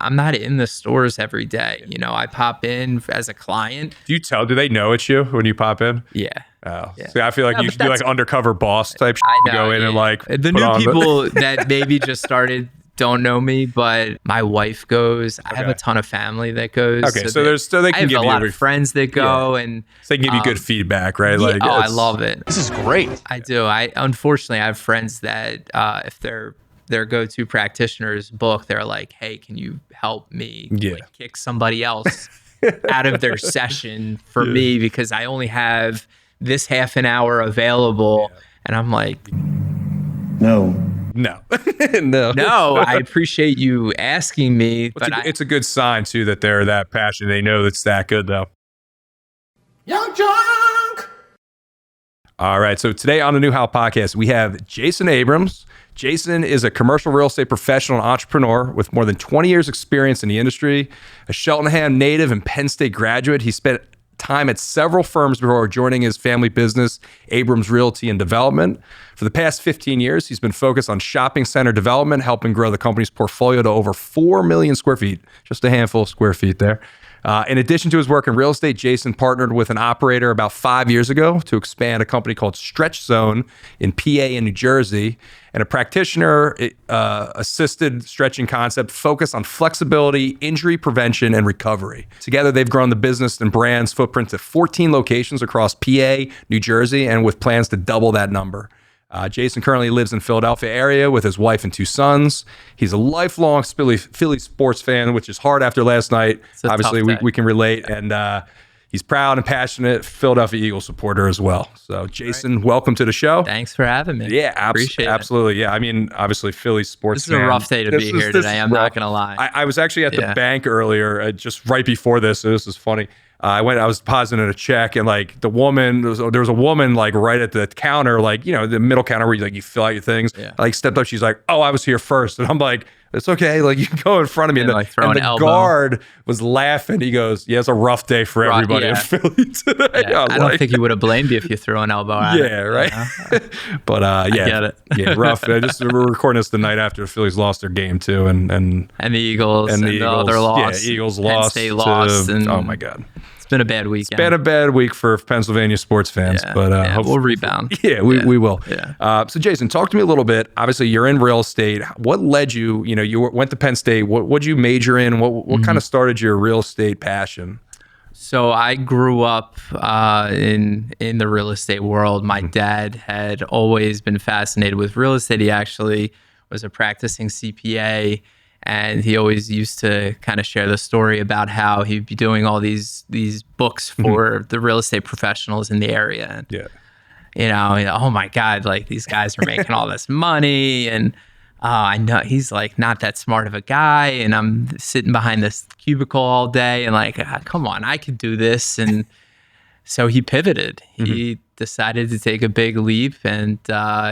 I'm not in the stores every day. I pop in as a client. Do they know it's you when you pop in? Yeah. Oh, Yeah. See, I feel like you should do like undercover boss type shit. I know, Go in and like the new people that maybe just started don't know me, but my wife goes. I have a ton of family that goes. Okay, so they can I have give a you lot of friends that go, and so they can give you good feedback, right? Yeah, Like, I love it. This is great. I do. Unfortunately I have friends that if their go-to practitioner's book, they're like, hey, can you help me like kick somebody else out of their session for me because I only have this half an hour available. And I'm like, no. I appreciate you asking me, but it's a good sign too that they're that passionate. They know it's that good though. Young Drunk. All right. So today on the New How podcast, we have Jason Abrams. Jason is a commercial real estate professional and entrepreneur with more than 20 years experience in the industry. A Cheltenham native and Penn State graduate, he spent time at several firms before joining his family business, Abrams Realty and Development. For the past 15 years, he's been focused on shopping center development, helping grow the company's portfolio to over 4 million square feet, just a handful of square feet there. In addition to his work in real estate, Jason partnered with an operator about 5 years ago to expand a company called Stretch Zone in PA and New Jersey, and a practitioner assisted stretching concept focused on flexibility, injury prevention, and recovery. Together, they've grown the business and brand's footprint to 14 locations across PA, New Jersey, and with plans to double that number. Jason currently lives in Philadelphia area with his wife and 2 sons. He's a lifelong Philly sports fan, which is hard after last night. Obviously, we can relate. And he's proud and passionate Philadelphia Eagles supporter as well. So, Jason, welcome to the show. Thanks for having me. Yeah, appreciate it. Absolutely. Yeah, I mean, obviously, Philly sports fan. This is a rough day to be here today. I'm not going to lie. I was actually at the bank earlier, just right before this. So this is funny. I was depositing a check, and like the woman, there was a woman like right at the counter, like, the middle counter where you fill out your things. I like stepped up. She's like, "Oh, I was here first." And I'm like, "It's okay. Like, you can go in front of me." And the guard was laughing. He goes, "Yeah, it's a rough day for everybody in Philly today." Yeah. I don't think he would have blamed you if you threw an elbow at it. Right. But I get it. Yeah, rough. We're recording this the night after the Phillies lost their game too, and the Eagles and the other loss. Yeah, Eagles Penn lost. State lost. Oh my God. It's been a bad weekend. It's been a bad week for Pennsylvania sports fans, but we'll rebound. Yeah, we will. Yeah. So Jason, talk to me a little bit. Obviously, you're in real estate. What led you? You went to Penn State. What'd you major in? What kind of started your real estate passion? So I grew up in the real estate world. My dad had always been fascinated with real estate. He actually was a practicing CPA. And he always used to kind of share the story about how he'd be doing all these books for the real estate professionals in the area. And, oh my God, like these guys are making all this money. And I know he's like not that smart of a guy. And I'm sitting behind this cubicle all day and like, come on, I could do this. And so he pivoted. He decided to take a big leap, and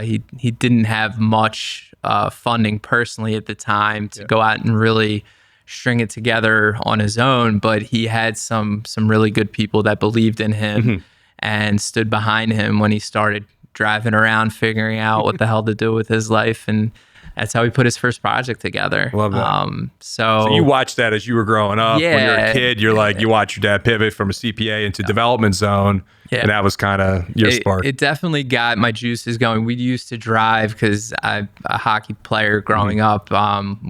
he didn't have much funding personally at the time to go out and really string it together on his own, but he had some really good people that believed in him and stood behind him when he started driving around figuring out what the hell to do with his life. And that's how he put his first project together. Love that. So you watched that as you were growing up. When you were a kid, you're like, you watched your dad pivot from a CPA into development zone. Yeah. And that was kind of your spark. It definitely got my juices going. We used to drive because I'm a hockey player growing up.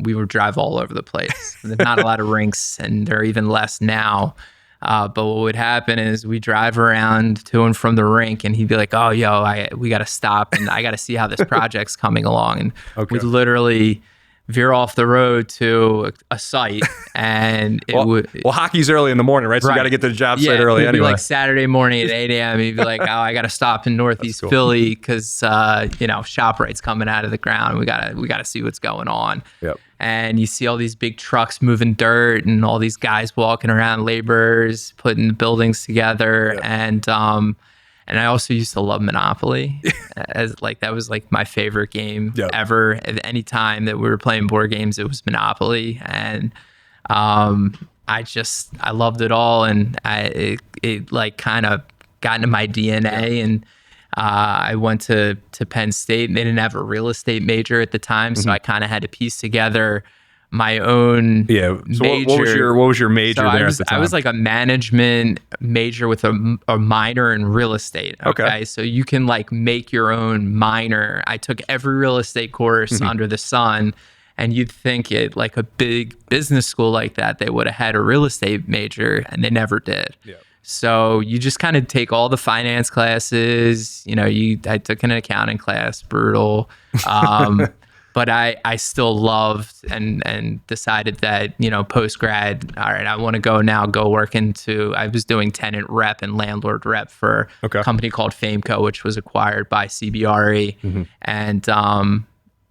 We would drive all over the place. There's not a lot of rinks, and there are even less now. But what would happen is we drive around to and from the rink, and he'd be like, "Oh, we got to stop, and I got to see how this project's coming along." And we'd literally veer off the road to a site, and hockey's early in the morning, right? So you got to get to the job site early anyway. It'd be like Saturday morning at 8 a.m. He'd be like, "Oh, I got to stop in Northeast Philly because ShopRite's coming out of the ground. We gotta see what's going on." Yep. And you see all these big trucks moving dirt, and all these guys walking around, laborers putting the buildings together, and I also used to love Monopoly, as like that was like my favorite game ever. At any time that we were playing board games, it was Monopoly, and I loved it all, and it like kind of got into my DNA. And I went to Penn State, and they didn't have a real estate major at the time, so I kind of had to piece together my own Yeah. So major. what was your major So there at the time? I was like a management major with a minor in real estate. Okay. So you can like make your own minor. I took every real estate course under the sun, and you'd think it like a big business school like that, they would have had a real estate major, and they never did. Yeah. So you just kind of take all the finance classes. I took an accounting class, brutal. But I still loved and decided that, post grad, all right, I want to go work I was doing tenant rep and landlord rep for a company called Fameco, which was acquired by CBRE. And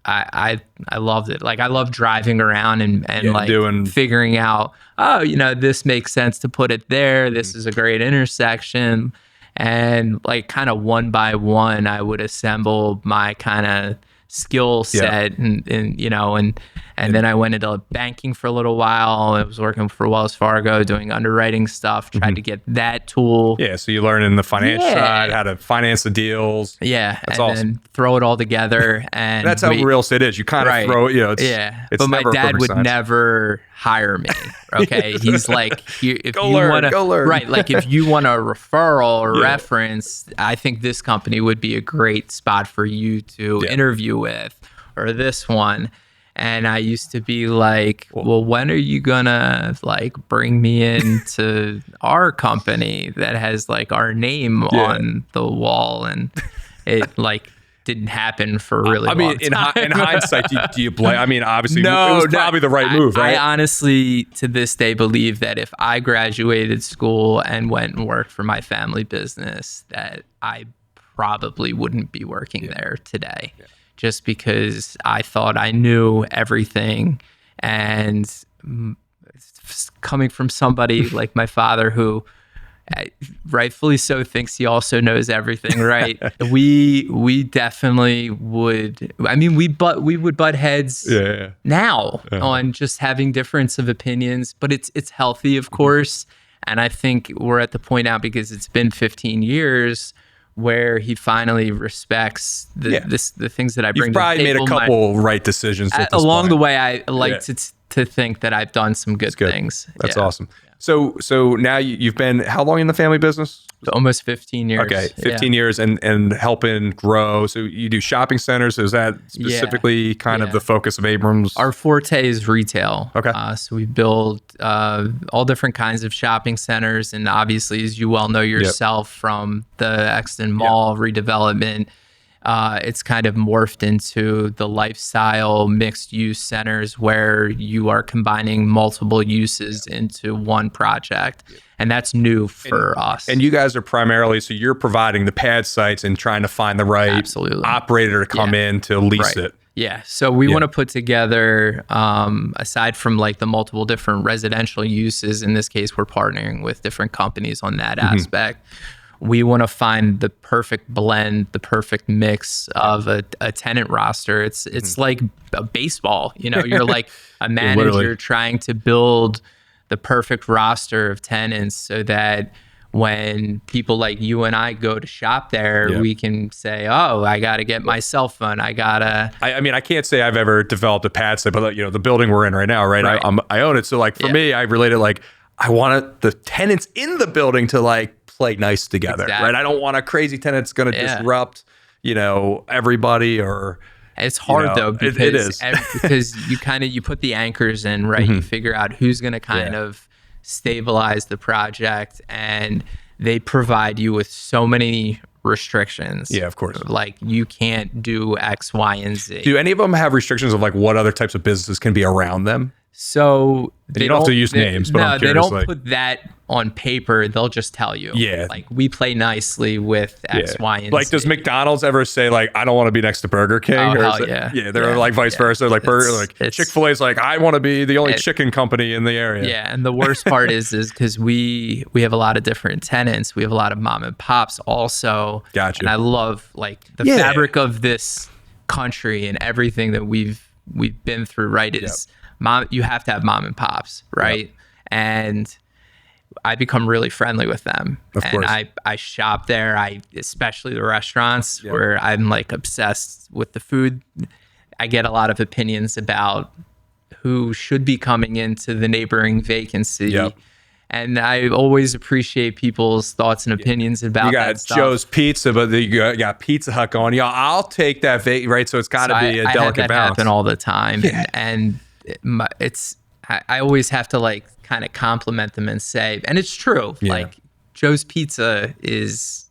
I loved it. Like I love driving around and figuring out, this makes sense to put it there. This is a great intersection. And like kind of one by one, I would assemble my kind of skill set and then I went into banking for a little while. I was working for Wells Fargo doing underwriting stuff, tried to get that tool. Yeah, so you learn in the finance side how to finance the deals. Yeah, that's and awesome. Then throw it all together. And that's how real estate is. You kind of throw it, it's but my never dad would science. never hire me. Okay, he's like, if go you want to, go learn. Right? Like if you want a referral or reference, I think this company would be a great spot for you to interview with, or this one. And I used to be like, well, when are you gonna like bring me into our company that has like our name on the wall? And it like didn't happen for a really long time. In hindsight, do you blame? I mean, obviously, no, it was probably the right move, right? I honestly, to this day, believe that if I graduated school and went and worked for my family business, that I probably wouldn't be working there today. Yeah. Just because I thought I knew everything, and coming from somebody like my father who rightfully so thinks he also knows everything, right? we definitely would. I mean, we would butt heads now on just having difference of opinions, but it's healthy, of course. And I think we're at the point now, because it's been 15 years, where he finally respects the things that I bring. You've probably made a couple right decisions along the way. I like to think that I've done some good things. That's awesome. So now you've been how long in the family business? Almost 15 years. Okay, 15 years and helping grow. So you do shopping centers. So is that specifically kind of the focus of Abrams? Our forte is retail. Okay. So we build all different kinds of shopping centers. And obviously, as you well know yourself from the Exton Mall redevelopment, it's kind of morphed into the lifestyle mixed use centers where you are combining multiple uses into one project. And that's new for us. And you guys are primarily, so you're providing the pad sites and trying to find the right operator to come in to lease it. Yeah. So we want to put together, aside from like the multiple different residential uses, in this case, we're partnering with different companies on that aspect. We want to find the perfect blend, the perfect mix of a tenant roster. It's like a baseball, you're like a manager trying to build the perfect roster of tenants so that when people like you and I go to shop there, we can say, oh, I got to get my cell phone. I mean, I can't say I've ever developed a pad site, but the building we're in right now, right? I own it. So like for me, I relate it like I want the tenants in the building to like play nice together, right? I don't want a crazy tenant that's going to disrupt, everybody or... It's hard though, because it is. because you put the anchors in, right? You figure out who's going to kind of stabilize the project, and they provide you with so many restrictions. Yeah, of course. Like you can't do X, Y, and Z. Do any of them have restrictions of like what other types of businesses can be around them? So you don't have to use names, but I'm curious, they don't put that on paper. They'll just tell you. Yeah. Like we play nicely with X, Y, and like Z. Does McDonald's ever say like I don't want to be next to Burger King? Oh, or hell yeah. Yeah, they're like vice versa. Like Burger, like Chick-fil-A's like I want to be the only chicken company in the area. Yeah, and the worst part is because we have a lot of different tenants. We have a lot of mom and pops also. Gotcha. And I love like the fabric of this country and everything that we've been through. Right? Is mom, you have to have mom and pops, right? And I become really friendly with them. Of course. I shop there. Especially the restaurants where I'm like obsessed with the food. I get a lot of opinions about who should be coming into the neighboring vacancy. Yep. And I always appreciate people's thoughts and opinions about You got that stuff. Joe's Pizza, but you got Pizza Hut going. Yeah, I'll take that, right? So it's got to be a I have delicate that balance. happen all the time, Yeah. and I always have to like kind of compliment them and say, and it's true, Yeah. like Joe's Pizza is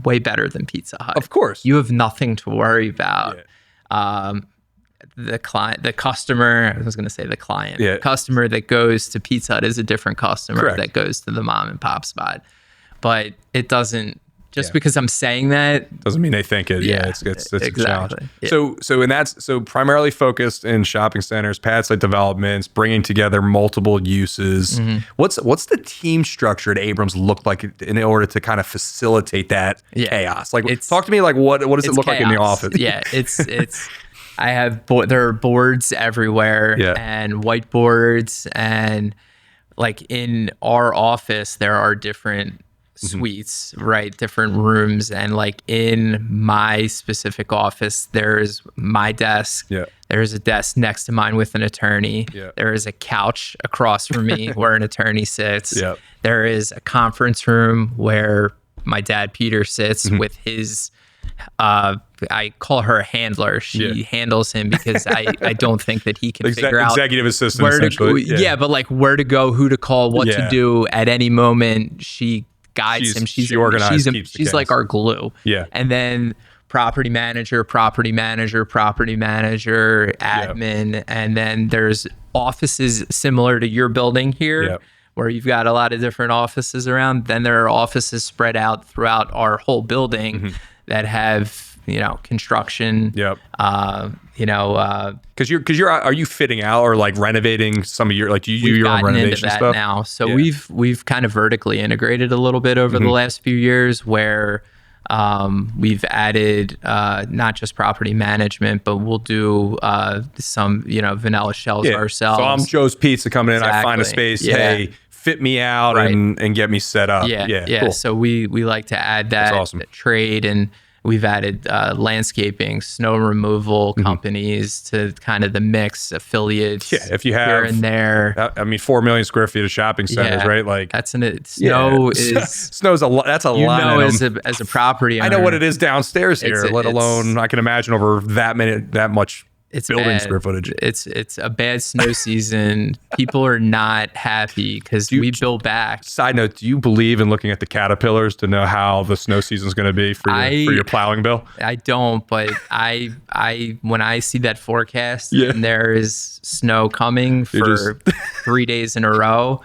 way better than Pizza Hut. Of course. You have nothing to worry about. Yeah. The client, the customer, I was going to say the client, Yeah. the customer that goes to Pizza Hut is a different customer Correct. that goes to the mom and pop spot. But it doesn't, just Yeah. because I'm saying that, Doesn't mean they think it. Yeah, Yeah, it's exactly. a challenge. Yeah. So primarily focused in shopping centers, pad site developments, bringing together multiple uses. Mm-hmm. What's the team structure at Abrams look like in order to kind of facilitate that chaos? Like, talk to me. Like, what does it look like in the chaos. office? Yeah, it's I have there are boards everywhere Yeah. and whiteboards, and like in our office there are different suites, right? Different rooms, and like in my specific office there's my desk. Yeah. There's a desk next to mine with an attorney. Yeah. There is a couch across from me where an attorney sits. Yeah. There is a conference room where my dad Peter sits with his I call her a handler. She handles him because I don't think that he can figure out executive assistant where to go. essentially. Yeah, but like where to go, who to call, what to Yeah. do at any moment. She guides him. She organizes, keeps the she's like chaos. our glue. Yeah. And then property manager, admin, and then there's offices similar to your building here. Yep. Where you've got a lot of different offices around. Then there are offices spread out throughout our whole building that have, construction. Yep. Because Are you fitting out or like renovating some of your, like, do you do we've your own gotten into renovation that stuff now. So Yeah. we've kind of vertically integrated a little bit over the last few years, where we've added not just property management, but we'll do some vanilla shells ourselves. So I'm Joe's Pizza coming in. I find a Exactly. space. Yeah. Hey, fit me out Right. and get me set up. Yeah. Cool. So we like to add that awesome. trade, and we've added landscaping, snow removal companies to kind of the mix, affiliates. Yeah, if you have here and there. I mean, 4 million square feet of shopping centers, Yeah. right? Like That's snow yeah. is snow's a lot. That's a lot. as a property owner. I know what it is downstairs here. It's- Let alone I can imagine over that much It's building bad. square footage. It's a bad snow season. People are not happy because we build back. Side note: do you believe in looking at the caterpillars to know how the snow season is going to be for your plowing bill? I don't, but I when I see that forecast Yeah. and there is snow coming for 3 days in a row,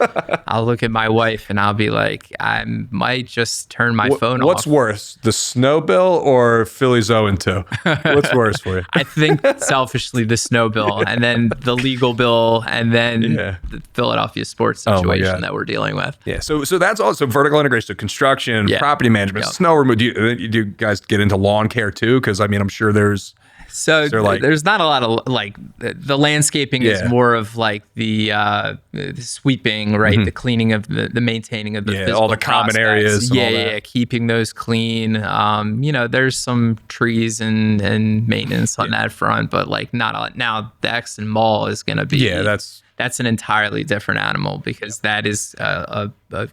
I'll look at my wife and I'll be like, I might just turn my phone off. What's worse, the snow bill or Philly 0-2? What's worse for you? I think selfishly the snow bill, and then the legal bill, and then Yeah. the Philadelphia sports my situation God. that we're dealing with. Yeah, so that's also vertical integration, so construction, Yeah. property management, Yep. snow removal. Do you guys get into lawn care too? Because I mean, I'm sure there's So there like- there's not a lot of like the landscaping Yeah. is more of like the sweeping, right? The cleaning of the maintaining of the Yeah, physical all the common prospects. areas and all that. Yeah, keeping those clean. There's some trees and maintenance on that front, but like not a lot. Now the Exton Mall is going to be that's an entirely different animal because that is a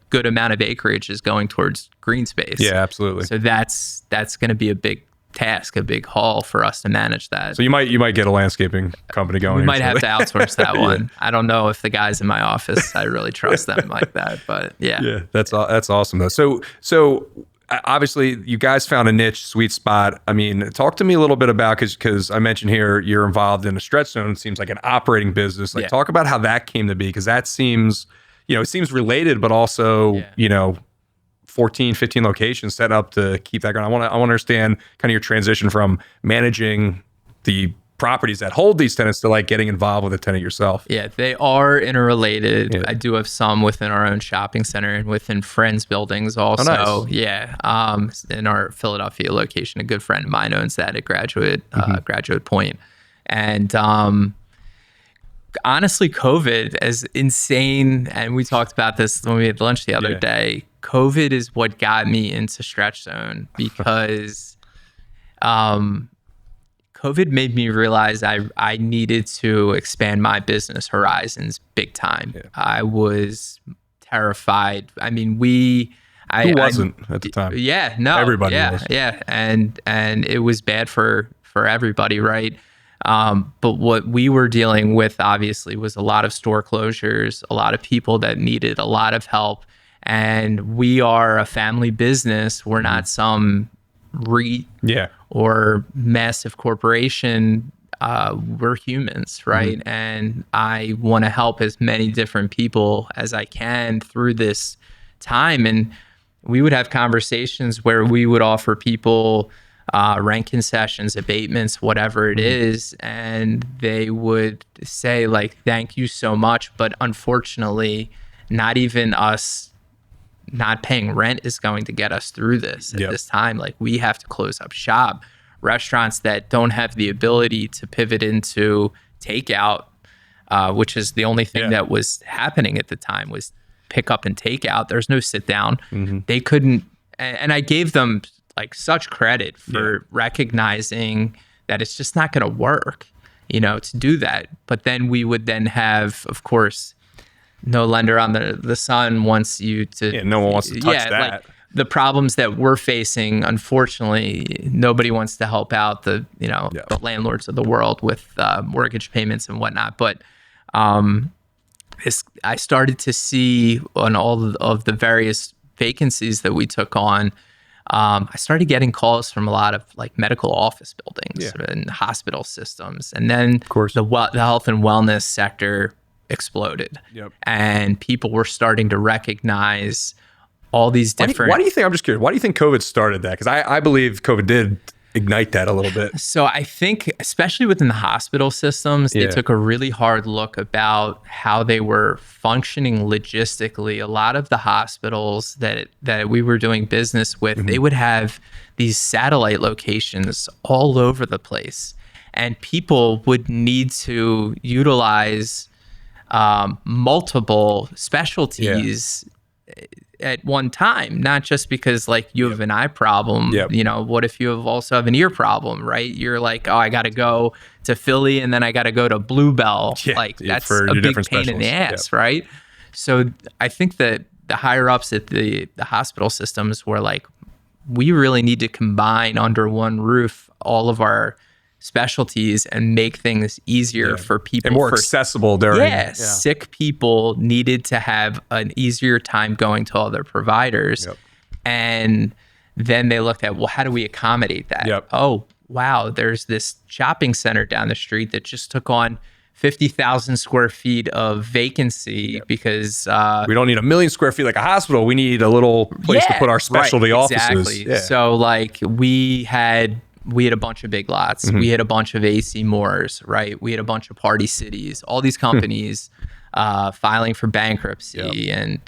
good amount of acreage is going towards green space. yeah, absolutely. So that's going to be a big task, a big haul for us to manage that. So you might get a landscaping company going. We here might have to shortly. outsource that one. I don't know if the guys in my office, I really trust them like that, but yeah. Yeah, that's awesome though. So obviously you guys found a niche, sweet spot. I mean, talk to me a little bit about because I mentioned here you're involved in a stretch zone. It seems like an operating business. Like talk about how that came to be because that seems it seems related, but also 14, 15 locations set up to keep that going. I want to understand kind of your transition from managing the properties that hold these tenants to like getting involved with a tenant yourself. Yeah, they are interrelated. Yeah. I do have some within our own shopping center and within friends buildings also. Oh, nice. Yeah. In our Philadelphia location, a good friend of mine owns that at Graduate Point. And honestly, COVID, as insane, and we talked about this when we had lunch the other day, COVID is what got me into stretch zone because COVID COVID made me realize I needed to expand my business horizons big time. Yeah. I was terrified. I mean, Who wasn't at the time? Yeah, no, Everybody was. Yeah, and it was bad for everybody, right? But what we were dealing with obviously was a lot of store closures, a lot of people that needed a lot of help, and we are a family business. We're not some REIT or massive corporation. We're humans, right? And I want to help as many different people as I can through this time. And we would have conversations where we would offer people rent concessions, abatements, whatever it is, and they would say like, thank you so much, but unfortunately not even us not paying rent is going to get us through this at this time. Like, we have to close up shop. Restaurants that don't have the ability to pivot into takeout, which is the only thing that was happening at the time, was pick up and take out. There's no sit down. They couldn't, and I gave them like such credit for recognizing that it's just not going to work, to do that. But then we would then have, of course, no lender on the sun wants you to. No one wants to touch that. Like the problems that we're facing, unfortunately, nobody wants to help out the landlords of the world with mortgage payments and whatnot. But I started to see on all of the various vacancies that we took on, I started getting calls from a lot of like medical office buildings and hospital systems. And then of course, the health and wellness sector exploded. And people were starting to recognize all these different... Why do you think, I'm just curious, why do you think COVID started that? Because I believe COVID did ignite that a little bit. So I think, especially within the hospital systems, they took a really hard look about how they were functioning logistically. A lot of the hospitals that we were doing business with, they would have these satellite locations all over the place. And people would need to utilize multiple specialties at one time, not just because like you have an eye problem, what if you also have an ear problem, right? You're like, oh, I got to go to Philly and then I got to go to Bluebell. Like that's a big pain in the ass, right? So I think that the higher ups at the hospital systems were like, we really need to combine under one roof all of our specialties and make things easier for people and more accessible during sick people needed to have an easier time going to other providers. And then they looked at, well, how do we accommodate that? Oh, wow, there's this shopping center down the street that just took on 50,000 square feet of vacancy because we don't need 1 million square feet like a hospital. We need a little place to put our specialty offices. Exactly. So like we had a bunch of big lots. We had a bunch of AC Moores, right? We had a bunch of Party Cities, all these companies filing for bankruptcy. And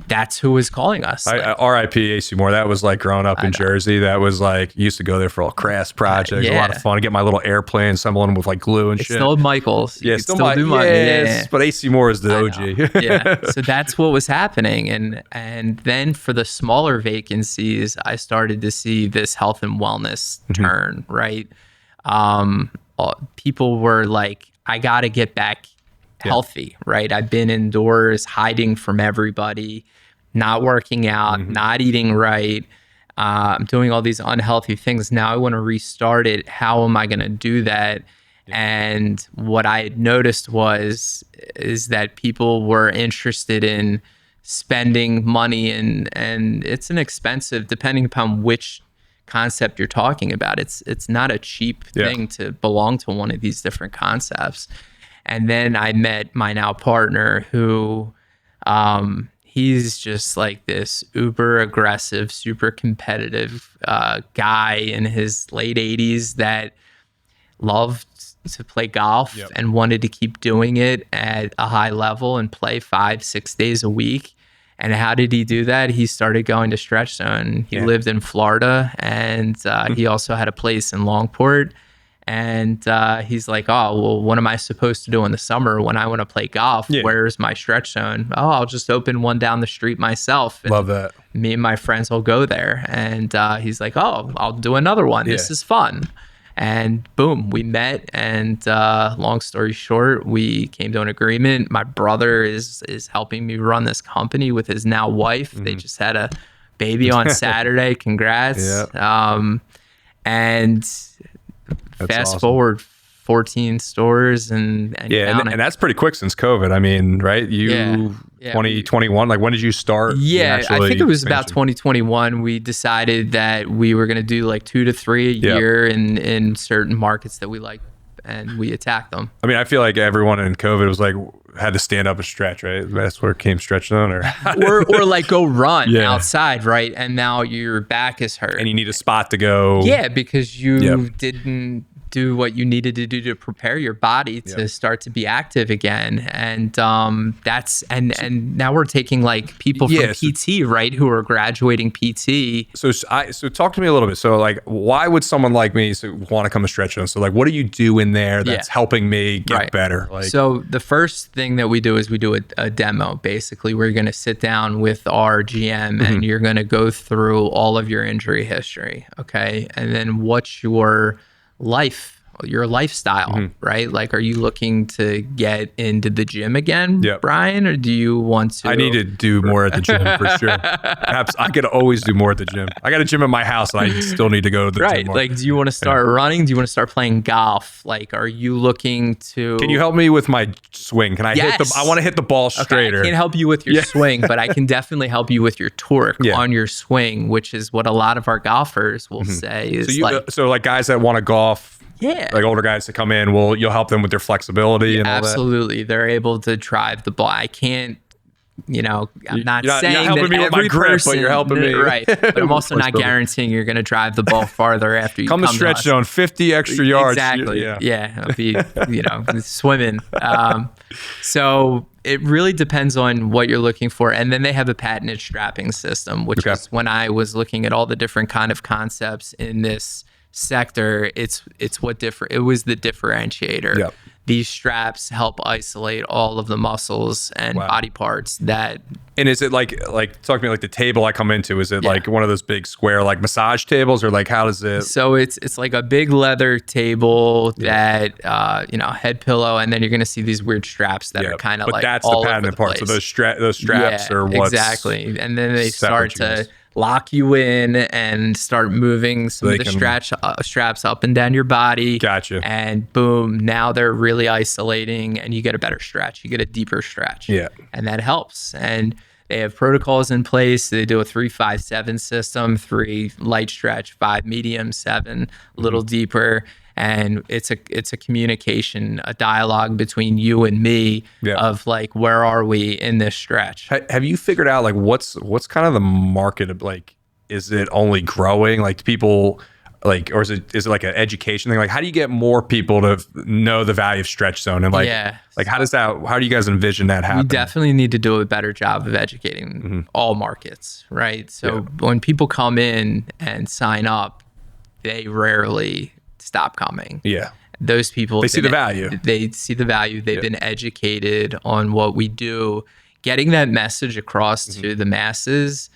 that's who was calling us. RIP AC Moore. That was like growing up in Jersey. That was like, used to go there for a crafts project. A lot of fun. Get my little airplane, assemble them with like glue and shit. Still Michael's. Yeah, still do mine. But AC Moore is the OG. So that's what was happening. And then for the smaller vacancies, I started to see this health and wellness turn, right? People were like, I got to get back healthy, right? I've been indoors, hiding from everybody, not working out, not eating right. I'm doing all these unhealthy things. Now I want to restart it. How am I going to do that? And what I had noticed is that people were interested in spending money and it's an expensive, depending upon which concept you're talking about. It's not a cheap thing to belong to one of these different concepts. And then I met my now partner who, he's just like this uber aggressive, super competitive guy in his late 80s that loved to play golf and wanted to keep doing it at a high level and play 5-6 days a week. And how did he do that? He started going to Stretch Zone. He lived in Florida and he also had a place in Longport. And he's like, oh, well, what am I supposed to do in the summer when I want to play golf? Where's my Stretch Zone? Oh, I'll just open one down the street myself. And love that. Me and my friends will go there. And he's like, oh, I'll do another one. This is fun. And boom, we met. And long story short, we came to an agreement. My brother is helping me run this company with his now wife. They just had a baby on Saturday. Congrats. And fast forward 14 stores and and that's pretty quick since COVID. I mean, right? 2021, like when did you start? I think it was about 2021. We decided that we were going to do like 2 to 3 a year in certain markets that we like, and we attacked them. I mean, I feel like everyone in COVID was like, had to stand up and stretch, right? That's where it came stretching on, or like go run outside, right? And now your back is hurt. And you need a spot to go. Yeah, because you didn't do what you needed to do to prepare your body to start to be active again. And that's and now we're taking like people from PT, right, who are graduating PT. So talk to me a little bit. So like, why would someone like me want to come to Stretch Zone? So like, what do you do in there that's helping me get better? Like, so the first thing that we do is we do a demo. Basically, we're going to sit down with our GM and you're going to go through all of your injury history, okay? And then what's your lifestyle, right? Like, are you looking to get into the gym again, Brian, or do you want to? I need to do more at the gym for sure. Perhaps I could always do more at the gym. I got a gym at my house and I still need to go to the gym more. Like, do you want to start running? Do you want to start playing golf? Like, are you looking to? Can you help me with my swing? Can I I want to hit the ball straighter. Okay, I can't help you with your swing, but I can definitely help you with your torque on your swing, which is what a lot of our golfers will say. Is so like guys that want to golf. Like older guys that come in, you'll help them with their flexibility and all that? Absolutely. They're able to drive the ball. I can't, I'm not saying you're helping that me with my grip, but you're helping me. Right. But I'm also not guaranteeing you're going to drive the ball farther after you come to Stretch Zone, 50 extra yards. Exactly. It'll be, swimming. So it really depends on what you're looking for. And then they have a patented strapping system, which is when I was looking at all the different kind of concepts in this sector, it was the differentiator. These straps help isolate all of the muscles and body parts that. And is it like talk to me like the table I come into? Is it like one of those big square like massage tables, or like how does it? So it's like a big leather table that head pillow, and then you're gonna see these weird straps that are kind of like that's all the patented part. So those straps are what's exactly, and then they start to lock you in and start moving some of the straps up and down your body. Gotcha. And boom, now they're really isolating and you get a better stretch. You get a deeper stretch. Yeah. And that helps. And they have protocols in place. They do a 3-5-7 system, 3 light stretch, 5 medium, 7 a little deeper. And it's a communication, a dialogue between you and me of like, where are we in this stretch? Have you figured out like what's kind of the market of like, is it only growing? Like people like, or is it like an education thing? Like, how do you get more people to know the value of Stretch Zone? And like, how do you guys envision that happening? We definitely need to do a better job of educating all markets, right? So when people come in and sign up, they rarely stop coming. Those people, they see the value. They've been educated on what we do. Getting that message across to the masses.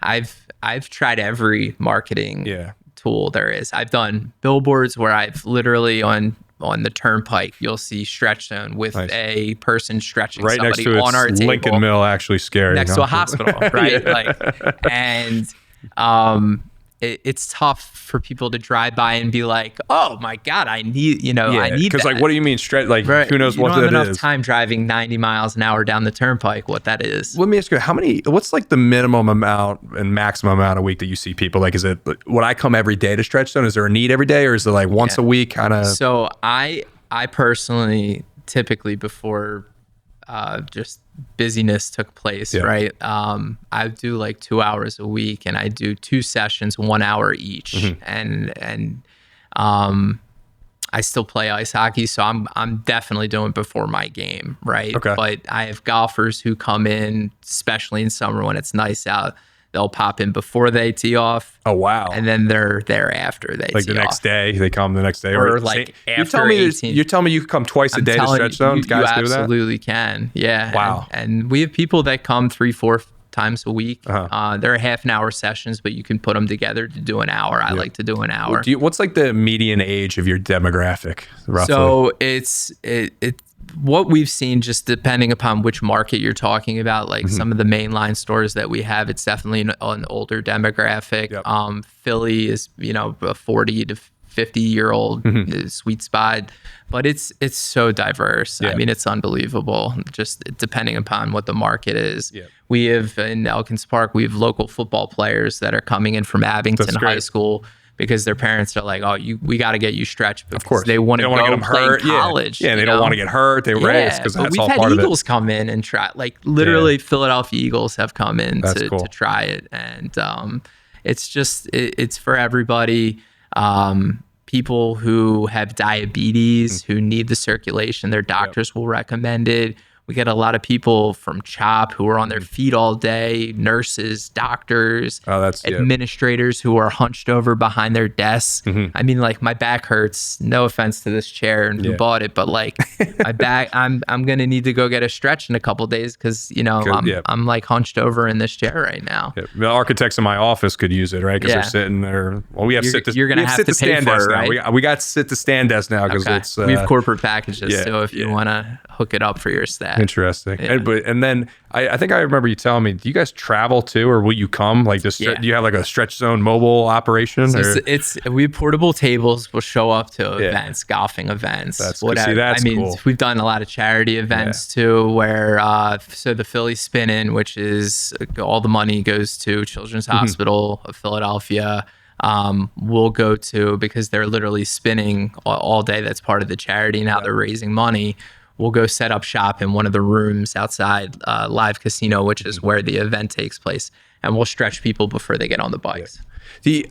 I've tried every marketing tool there is. I've done billboards where I've literally on the turnpike, you'll see Stretch Zone with a person stretching right somebody next to on our table. Lincoln Mill, actually scary. Next to a hospital, right? It's tough for people to drive by and be like, "Oh my God, I need I need." Because like, what do you mean stretch? Like, who knows what that is? You don't have enough time driving 90 miles an hour down the turnpike. What that is? Let me ask you, what's like the minimum amount and maximum amount a week that you see people? Like, is it would I come every day to Stretch Zone? Is there a need every day, or is it like once a week kind of? So I personally typically before just busyness took place, right? I do like 2 hours a week, and I do 2 sessions, 1 hour each, and I still play ice hockey, so I'm definitely doing before my game, right? But I have golfers who come in, especially in summer when it's nice out. They'll pop in before they tee off. Oh, wow. And then they're there after they like tee the next off. day, they come the next day. Or like after 18. You're telling me you can come twice a day to Stretch Zone? Guys you do that? absolutely can. Yeah. Wow. And we have people that come 3-4 times a week. They're half an hour sessions, but you can put them together to do an hour. I like to do an hour. What's like the median age of your demographic, roughly? So it's what we've seen, just depending upon which market you're talking about, like some of the mainline stores that we have, it's definitely an older demographic. Philly is, a 40 to 50-year-old sweet spot, but it's so diverse. I mean, it's unbelievable, just depending upon what the market is. We have in Elkins Park, we have local football players that are coming in from Abington High School because their parents are like, we got to get you stretched. Of course. They want to go play in college. Yeah, and they don't want to get hurt. They race because that's all part of it. We've had Eagles come in and try, like literally Philadelphia Eagles have come in to try it. And it's just, it's for everybody. People who have diabetes, who need the circulation, their doctors will recommend it. We get a lot of people from CHOP who are on their feet all day, nurses, doctors, administrators who are hunched over behind their desks. I mean, like my back hurts, no offense to this chair and who bought it, but like my back, I'm going to need to go get a stretch in a couple of days because, I'm like hunched over in this chair right now. The architects in my office could use it, right? Because they're sitting there. Well, we have you're going to have to pay for it, right? We got sit to stand desk now because it's... we have corporate packages, so if you want to hook it up for your staff. Interesting. And then I think I remember you telling me, do you guys travel too, or will you come? Like this? Do you have like a stretch zone mobile operation? So we have portable tables. We'll show up to events, golfing events, whatever. That's cool. We've done a lot of charity events too, where so the Philly Spin-In, which is all the money goes to Children's Hospital of Philadelphia. We'll go to because they're literally spinning all day. That's part of the charity. Now they're raising money. We'll go set up shop in one of the rooms outside Live Casino, which is where the event takes place. And we'll stretch people before they get on the bikes.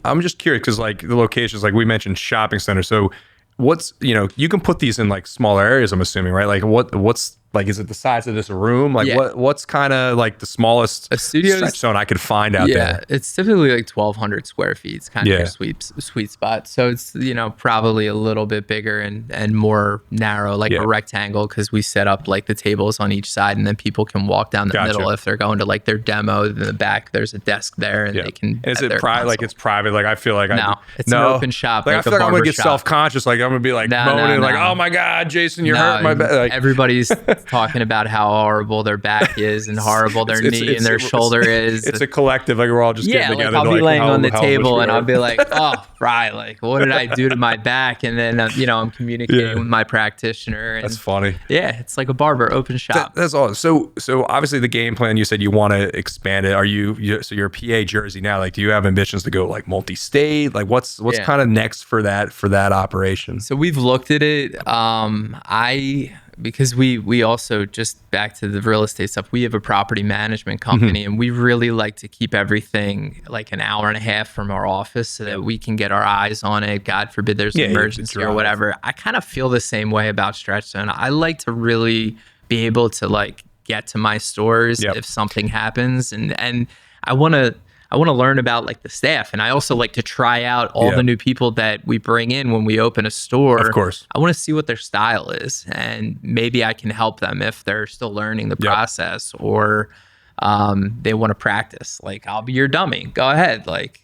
I'm just curious because like the locations, like we mentioned shopping center. So what's, you can put these in like smaller areas, I'm assuming, right? Like what's like, is it the size of this room? Like what's kind of like the smallest stretch zone I could find out there? Yeah, it's typically like 1,200 square feet. It's kind of your sweet spot. So it's, probably a little bit bigger and more narrow, like a rectangle, because we set up like the tables on each side and then people can walk down the middle if they're going to like their demo. In the back, there's a desk there and they can. Is it private? Like it's private? Like I feel like it's an open shop. Like I feel like I'm gonna get self-conscious. Like I'm gonna be like moaning, like, oh my God, Jason, you're hurting my back. Like, everybody's talking about how horrible their back is and horrible their knee and their shoulder is. It's a collective. Like we're all just getting together. I'll be laying on the table and I'll be like, oh, right. Like, what did I do to my back? And then, I'm communicating with my practitioner. And, that's funny. Yeah. It's like a barber open shop. That's all. So obviously the game plan, you said you want to expand it. So you're a PA Jersey now. Like, do you have ambitions to go like multi-state? Like what's kind of next for that operation? So we've looked at it. Because we also, just back to the real estate stuff, we have a property management company and we really like to keep everything like an hour and a half from our office so that we can get our eyes on it. God forbid there's an emergency or whatever. I kind of feel the same way about Stretch Zone. I like to really be able to like get to my stores if something happens. And I want to learn about like the staff. And I also like to try out all the new people that we bring in when we open a store. Of course. I want to see what their style is. And maybe I can help them if they're still learning the process or they want to practice. Like, I'll be your dummy. Go ahead. Like,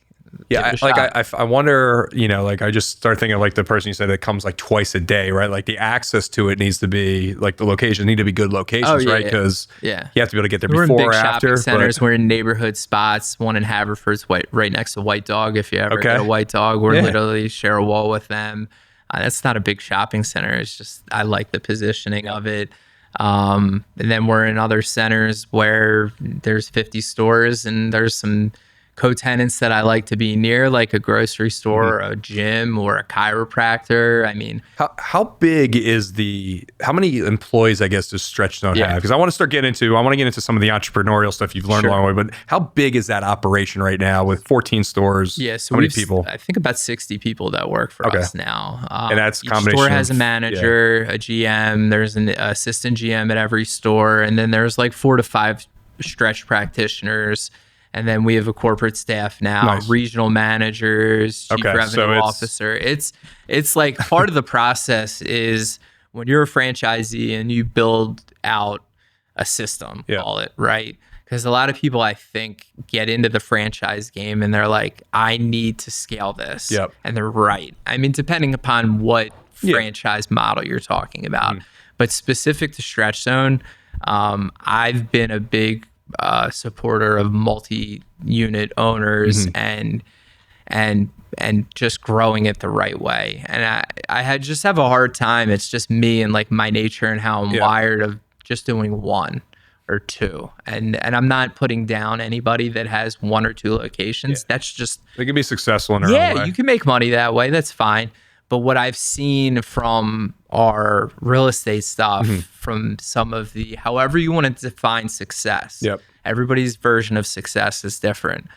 I wonder, like I just started thinking of like the person you said that comes like twice a day, right? Like the access to it needs to be like the locations need to be good locations, right? Because you have to be able to get there before or after. Shopping centers. We're in neighborhood spots. One in Haverford's right next to White Dog. If you ever get a White Dog, we're literally share a wall with them. That's not a big shopping center. It's just I like the positioning of it. And then we're in other centers where there's 50 stores and there's some co-tenants that I like to be near, like a grocery store or a gym or a chiropractor. I mean, how big is how many employees, I guess, does Stretch Zone have? Because I want to get into some of the entrepreneurial stuff you've learned along the way, but how big is that operation right now with 14 stores? Yeah, so how many people? I think about 60 people that work for us now. And that's each combination store has a manager, a GM, there's an assistant GM at every store, and then there's like 4 to 5 stretch practitioners. And then we have a corporate staff now, regional managers, chief revenue officer. It's like part of the process is when you're a franchisee and you build out a system, Yeah. call it, right? Because a lot of people, I think, get into the franchise game and they're like, I need to scale this. Yep. And they're right. I mean, depending upon what franchise model you're talking about. But specific to Stretch Zone, I've been a big supporter of multi-unit owners and just growing it the right way. And I just have a hard time. It's just me and like my nature and how I'm wired of just doing one or two. And I'm not putting down anybody that has one or two locations. That's just, They can be successful in their own way. you can make money that way. That's fine. But what I've seen from our real estate stuff, from some of the, however you want to define success, everybody's version of success is different.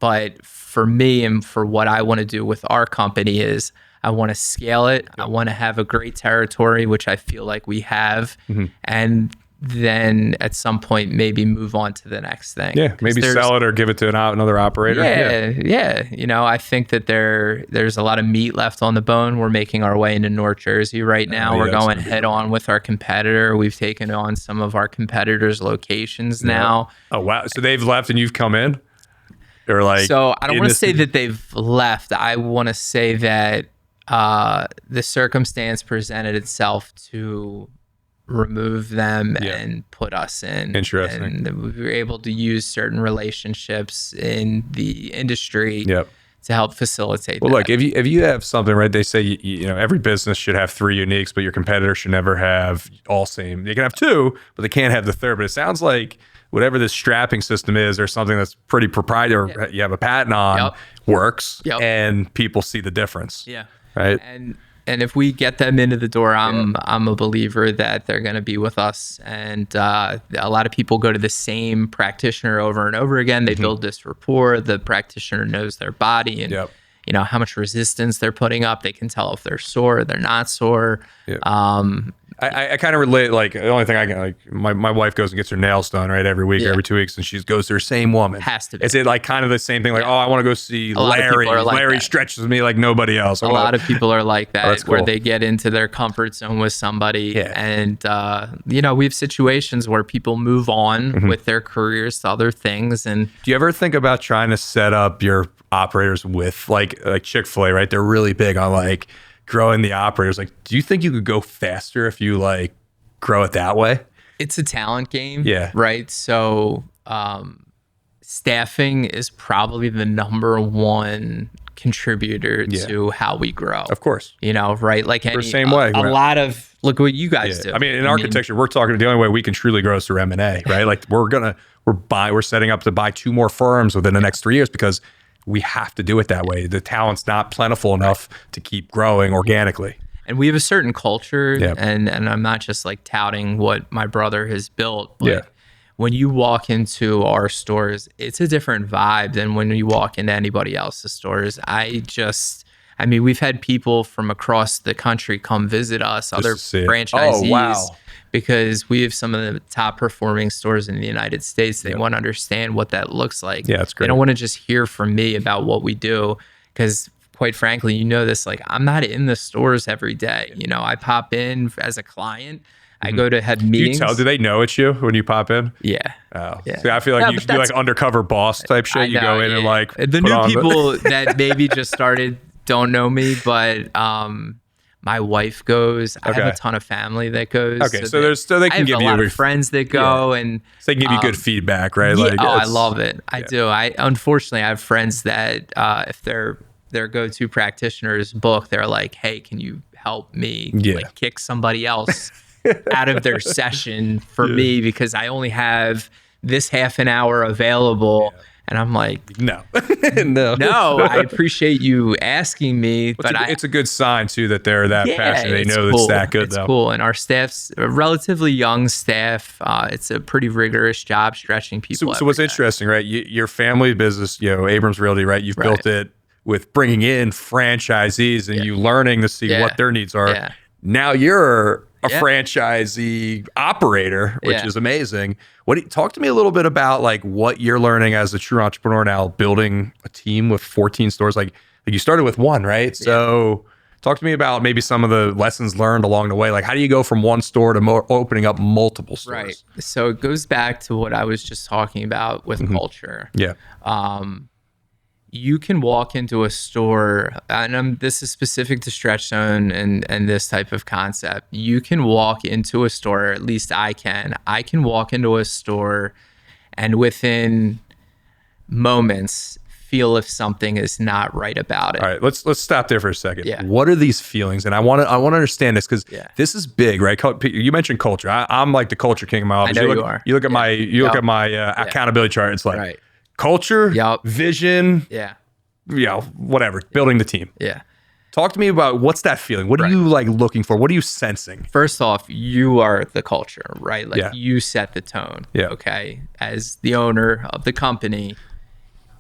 But for me and for what I want to do with our company is I want to scale it. I want to have a great territory, which I feel like we have. And then at some point, maybe move on to the next thing. Yeah, maybe sell it or give it to another operator. Yeah. You know, I think that there's a lot of meat left on the bone. We're making our way into North Jersey right now. We're going head on with our competitor. We've taken on some of our competitors' locations now. Oh, wow. So they've left and you've come in? Or like, so I don't want to say that they've left. I want to say that the circumstance presented itself to remove them and put us in. Interesting. And we were able to use certain relationships in the industry to help facilitate that. Look, if you have something, right, they say, you know, every business should have 3 uniques, but your competitor should never have all same. They can have 2, but they can't have the third. But it sounds like whatever this strapping system is or something that's pretty proprietary, or you have a patent on, works, and people see the difference. Yeah. Right. And if we get them into the door, I'm a believer that they're going to be with us. And a lot of people go to the same practitioner over and over again. They build this rapport. The practitioner knows their body and you know how much resistance they're putting up. They can tell if they're sore or they're not sore. I kind of relate. Like the only thing I can, like my wife goes and gets her nails done right every week, every 2 weeks, and she goes to her same woman. Has to be. Is it like kind of the same thing? Like, oh, I want to go see Larry. Larry stretches me like nobody else. A lot of people are like that, that's where cool. they get into their comfort zone with somebody, and you know, we have situations where people move on with their careers to other things. And do you ever think about trying to set up your operators with like Chick-fil-A? Right, they're really big on like growing the operators. Like, do you think you could go faster if you like grow it that way? It's a talent game, right? So staffing is probably the number one contributor to how we grow. Of course. You know, right? Like the same way. A lot of, look what you guys do. I mean, in architecture, we're talking, the only way we can truly grow is through M&A, right? Like we're setting up to buy 2 more firms within the next 3 years because we have to do it that way. The talent's not plentiful enough to keep growing organically. And we have a certain culture, and I'm not just like touting what my brother has built, but when you walk into our stores, it's a different vibe than when you walk into anybody else's stores. I mean, we've had people from across the country come visit us, other franchisees, because we have some of the top performing stores in the United States. They want to understand what that looks like. Yeah, that's great. They don't want to just hear from me about what we do, because quite frankly, you know this, like I'm not in the stores every day. You know, I pop in as a client. I go to have meetings. Do they know it's you when you pop in? Yeah. Oh. Yeah. See, I feel like you should do like undercover boss type shit. You go in and like the new people that maybe just started don't know me, but my wife goes. I have a ton of family that goes. Okay, so they can give you a lot of friends that go, and so they can give you good feedback, right? Yeah, like, I love it. I do. I unfortunately I have friends that if their go-to practitioner's book, they're like, hey, can you help me like kick somebody else out of their session for me, because I only have this half an hour available. And I'm like, no, I appreciate you asking me, but it's a good sign too that they're that passionate. They know it's that good. It's cool. And our staff's a relatively young staff. It's a pretty rigorous job stretching people. So what's interesting, right? Your family business, you know, Abrams Realty, right? You've built it with bringing in franchisees and you learning to see what their needs are. Yeah. Now you're a franchisee operator, which is amazing. Talk to me a little bit about like what you're learning as a true entrepreneur now, building a team with 14 stores. Like you started with 1, right? So Talk to me about maybe some of the lessons learned along the way. Like, how do you go from one store to opening up multiple stores? Right. So it goes back to what I was just talking about with culture. Yeah. You can walk into a store, and this is specific to Stretch Zone and this type of concept. You can walk into a store, at least I can. I can walk into a store and within moments feel if something is not right about it. All right, let's stop there for a second. Yeah. What are these feelings? And I want to understand this because Yeah. this is big, right? You mentioned culture. I'm like the culture king in my office. I know you you are. look at my Yep. accountability chart. It's like Right. culture, Yep. vision, Yeah. whatever, building the team. Yeah. Talk to me about what's that feeling? What are you like looking for? What are you sensing? First off, you are the culture, right? Like Yeah. you set the tone. Yeah. Okay. As the owner of the company,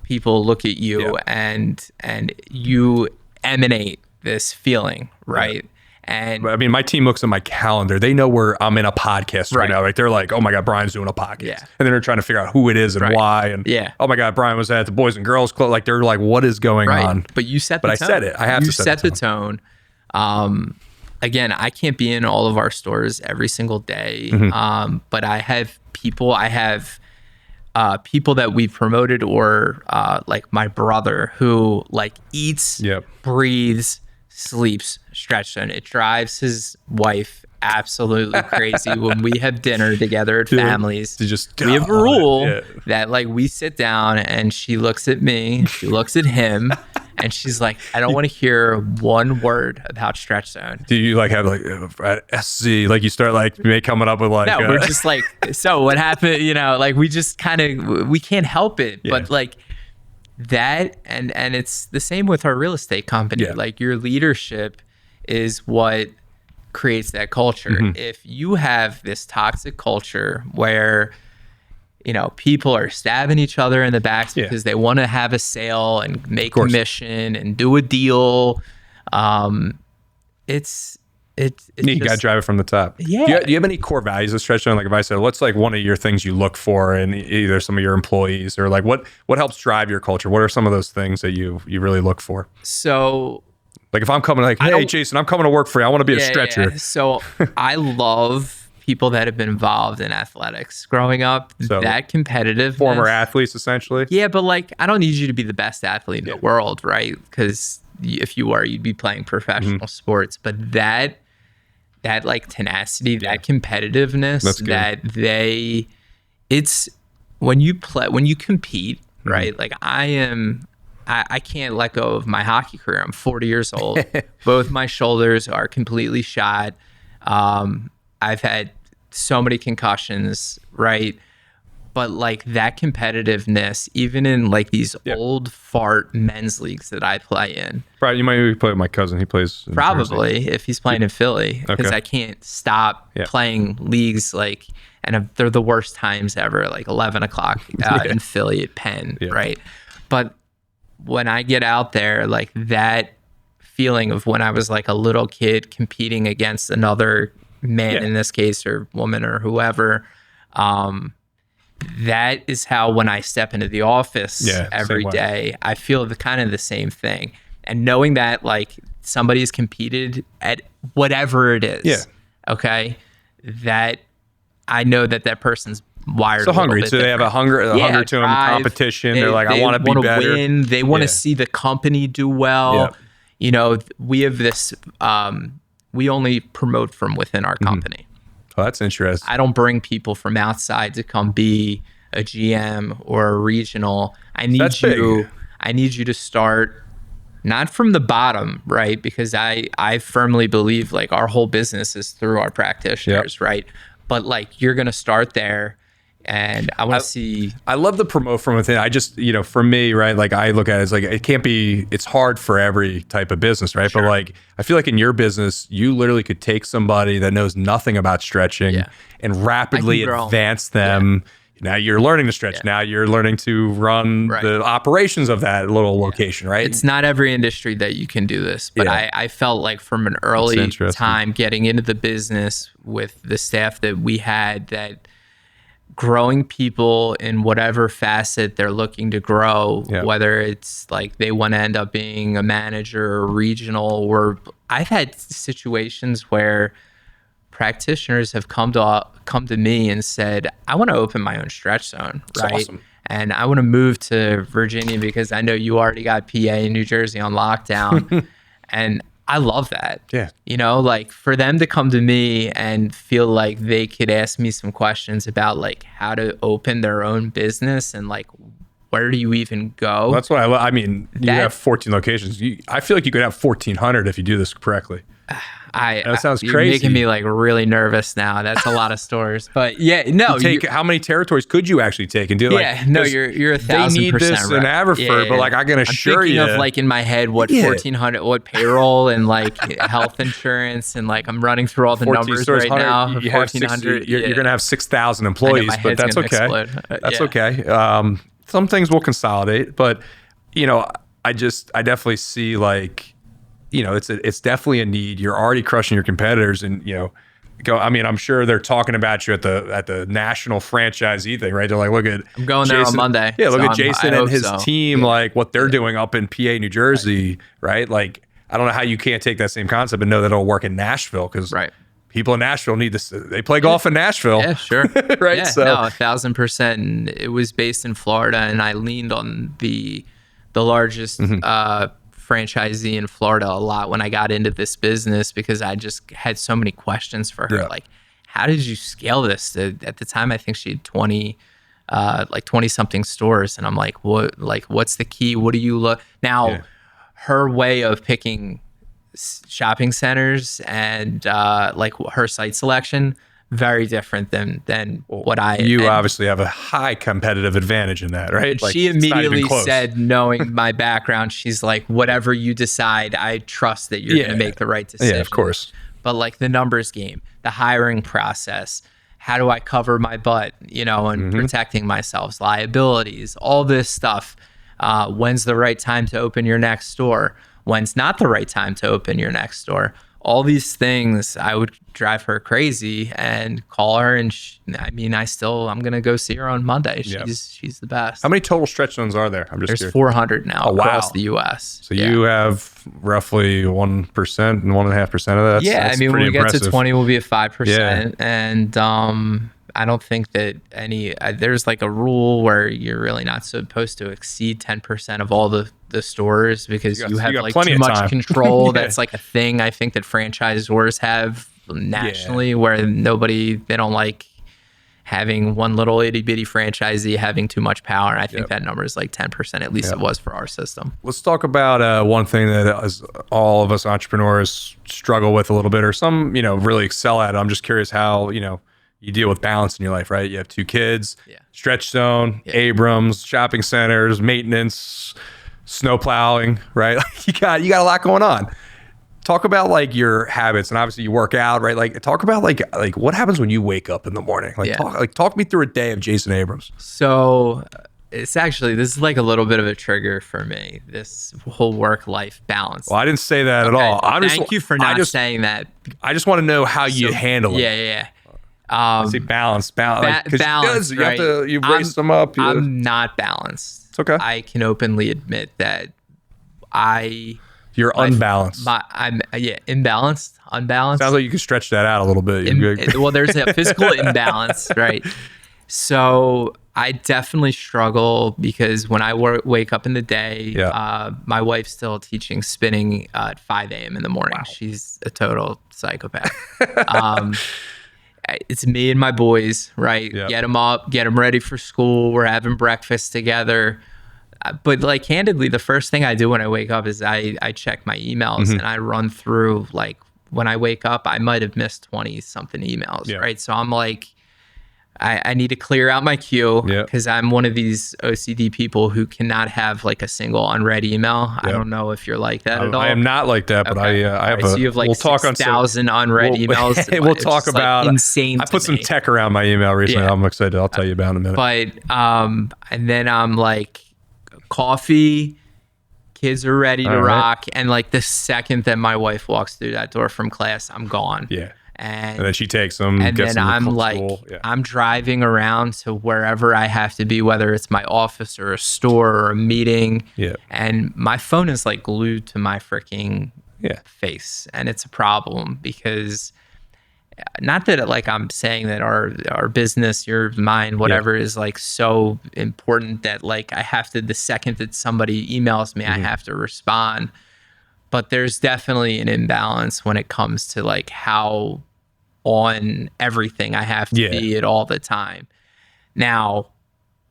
people look at you and you emanate this feeling, right? And I mean, my team looks at my calendar. They know where I'm in a podcast right Right. now. Like they're like, oh my God, Brian's doing a podcast. Yeah. And then they're trying to figure out who it is and Right. why. And oh my God, Brian was at the Boys and Girls Club. Like they're like, what is going on? But you set the tone. I said it. I have you to set the tone. Again, I can't be in all of our stores every single day. But I have people. People that we've promoted, or like my brother, who like eats, breathes, sleeps Stretch Zone. It drives his wife absolutely crazy when we have dinner together at families. We have a rule that like we sit down and she looks at me, she looks at him, and she's like, I don't want to hear one word about Stretch Zone. Do you like have like SC? Like you start like coming up with like no, we're just like, so what happened? Like we just kind of, we can't help it. But like that, and it's the same with our real estate company. Like your leadership is what creates that culture. If you have this toxic culture where people are stabbing each other in the backs because they want to have a sale and make commission and do a deal. It's you got to drive it from the top. Yeah. Do you have any core values of Stretch Zone? Like if I said, what's like one of your things you look for in either some of your employees or like what helps drive your culture? What are some of those things that you really look for? So like if I'm coming like, hey, Jason, I'm coming to work for you. I want to be a stretcher. Yeah. So I love people that have been involved in athletics growing up, so that competitive former athletes essentially. Yeah, but like I don't need you to be the best athlete in the world, right? Because if you were, you'd be playing professional sports. But that like tenacity, that competitiveness, it's when you compete, right? Like I can't let go of my hockey career. I'm 40 years old. Both my shoulders are completely shot. I've had so many concussions, right? But like that competitiveness, even in like these old fart men's leagues that I play in. Right, you might maybe play with my cousin. He plays in probably Jersey. If he's playing in Philly, because I can't stop playing leagues like, and they're the worst times ever, like 11 o'clock in Philly at Penn, right? But when I get out there, like that feeling of when I was like a little kid competing against another man in this case, or woman or whoever, that is how when I step into the office every day, I feel the same thing. And knowing that like somebody has competed at whatever it is, okay, that I know that person's wired. So hungry, so they have a hunger to them, competition. They're like, I want to be better. Win. They want to see the company do well. We have this. We only promote from within our company. Oh, that's interesting. I don't bring people from outside to come be a GM or a regional. I need you. I need you to start not from the bottom, right? Because I firmly believe like our whole business is through our practitioners, right? But like you're gonna start there. And I want to see. I love the promote from within. I just, for me, right? Like I look at it as like, it's hard for every type of business, right? Sure. But like, I feel like in your business, you literally could take somebody that knows nothing about stretching and rapidly advance them. Now you're learning to stretch. Now you're learning to run the operations of that little location, right? It's not every industry that you can do this, but I felt like from an early time getting into the business with the staff that we had, that growing people in whatever facet they're looking to grow, Yeah. whether it's like they want to end up being a manager or regional, or I've had situations where practitioners have come to me and said, I want to open my own stretch zone, That's right? awesome. And I want to move to Virginia because I know you already got PA and New Jersey on lockdown. And I love that. Yeah. You know, like for them to come to me and feel like they could ask me some questions about like how to open their own business and like where do you even go? Well, that's what I mean, you have 14 locations. I feel like you could have 1,400 if you do this correctly. That sounds you're crazy. making me like really nervous now. That's a lot of stores. But yeah, no. How many territories could you actually take and do? Yeah, no, you're 1,000%. They need this in Haverford, but like I can assure I'm thinking you, of like in my head what 1,400, what payroll and like health insurance, and like I'm running through all the 14 numbers stores, right 100, now. you have 1,400. you're going to have 6,000 employees, my but head's that's gonna okay. explode. That's okay. Some things will consolidate, but you know, I definitely see like, you know, it's definitely a need. You're already crushing your competitors, and you know, I mean, I'm sure they're talking about you at the national franchisee thing, right? They're like, look at I'm going there on Monday. Yeah, look so at Jason I and hope his so. team, like what they're doing up in PA, New Jersey, right? Like, I don't know how you can't take that same concept and know that it'll work in Nashville, because people in Nashville need this. They play golf in Nashville. Yeah, sure. Right. Yeah, So no, 1,000%. And it was based in Florida, and I leaned on the largest franchisee in Florida a lot when I got into this business, because I just had so many questions for her. Yeah. Like, how did you scale this? At the time, I think she had 20 something stores. And I'm like, what's the key? What do you look now? Her way of picking shopping centers and like her site selection, very different than what I. You obviously have a high competitive advantage in that, right? Like, she it's not even immediately close. said, knowing my background, she's like, whatever you decide, I trust that you're going to make the right decision. Yeah, of course. But like the numbers game, the hiring process, how do I cover my butt, you know, and protecting myself, liabilities, all this stuff. When's the right time to open your next store? When's not the right time to open your next store? All these things, I would drive her crazy and call her. And I'm going to go see her on Monday. She's the best. How many total stretch zones are there? I'm just There's curious. 400 now across the U.S. So you have roughly 1% and 1.5% of that. Yeah, That's I mean, when we pretty get to impressive. 20, we'll be at 5%. Yeah. And I don't think that there's like a rule where you're really not supposed to exceed 10% of all the stores, because you have like too much control. That's like a thing I think that franchisors have nationally, where they don't like having one little itty bitty franchisee having too much power. And I think that number is like 10%, at least it was for our system. Let's talk about one thing that all of us entrepreneurs struggle with a little bit, or some, you know, really excel at. I'm just curious how, you know, you deal with balance in your life, right? You have 2 kids, stretch zone, Abrams, shopping centers, maintenance, snow plowing, right? Like you got a lot going on. Talk about like your habits, and obviously you work out, right? Like talk about like what happens when you wake up in the morning. Like talk me through a day of Jason Abrams. So this is like a little bit of a trigger for me, this whole work-life balance. Well, I didn't say that at all. Thank you for not saying that. I just want to know how you handle it. Yeah. I say balance. Balance, you right? have to, you raise them up. I'm not balanced. It's okay. I can openly admit that you're unbalanced. I'm imbalanced, unbalanced. Sounds like you can stretch that out a little bit. Well, there's a physical imbalance, right? So I definitely struggle, because when I wake up in the day, my wife's still teaching spinning at 5 a.m. in the morning. Wow. She's a total psychopath. It's me and my boys, right? Yep. Get them up, get them ready for school. We're having breakfast together. But like candidly, the first thing I do when I wake up is I check my emails and I run through, like when I wake up, I might have missed 20 something emails, right? So I'm like, I need to clear out my queue, because I'm one of these OCD people who cannot have like a single unread email. I don't know if you're like that at all. I am not like that, but I have so you have like 6,000 unread emails. We'll talk about insane. I put some tech around my email recently. I'm excited. I'll tell you about it in a minute. But and then I'm like, coffee, kids are ready to rock, and like the second that my wife walks through that door from class, I'm gone. And then she takes them, and gets then them I'm to like, school. Yeah. I'm driving around to wherever I have to be, whether it's my office or a store or a meeting. Yeah. And my phone is like glued to my freaking Yeah. face. And it's a problem because not that like I'm saying that our business, your mind, whatever is like so important that like I have to, the second that somebody emails me, I have to respond. But there's definitely an imbalance when it comes to like how on everything I have to be it all the time. Now,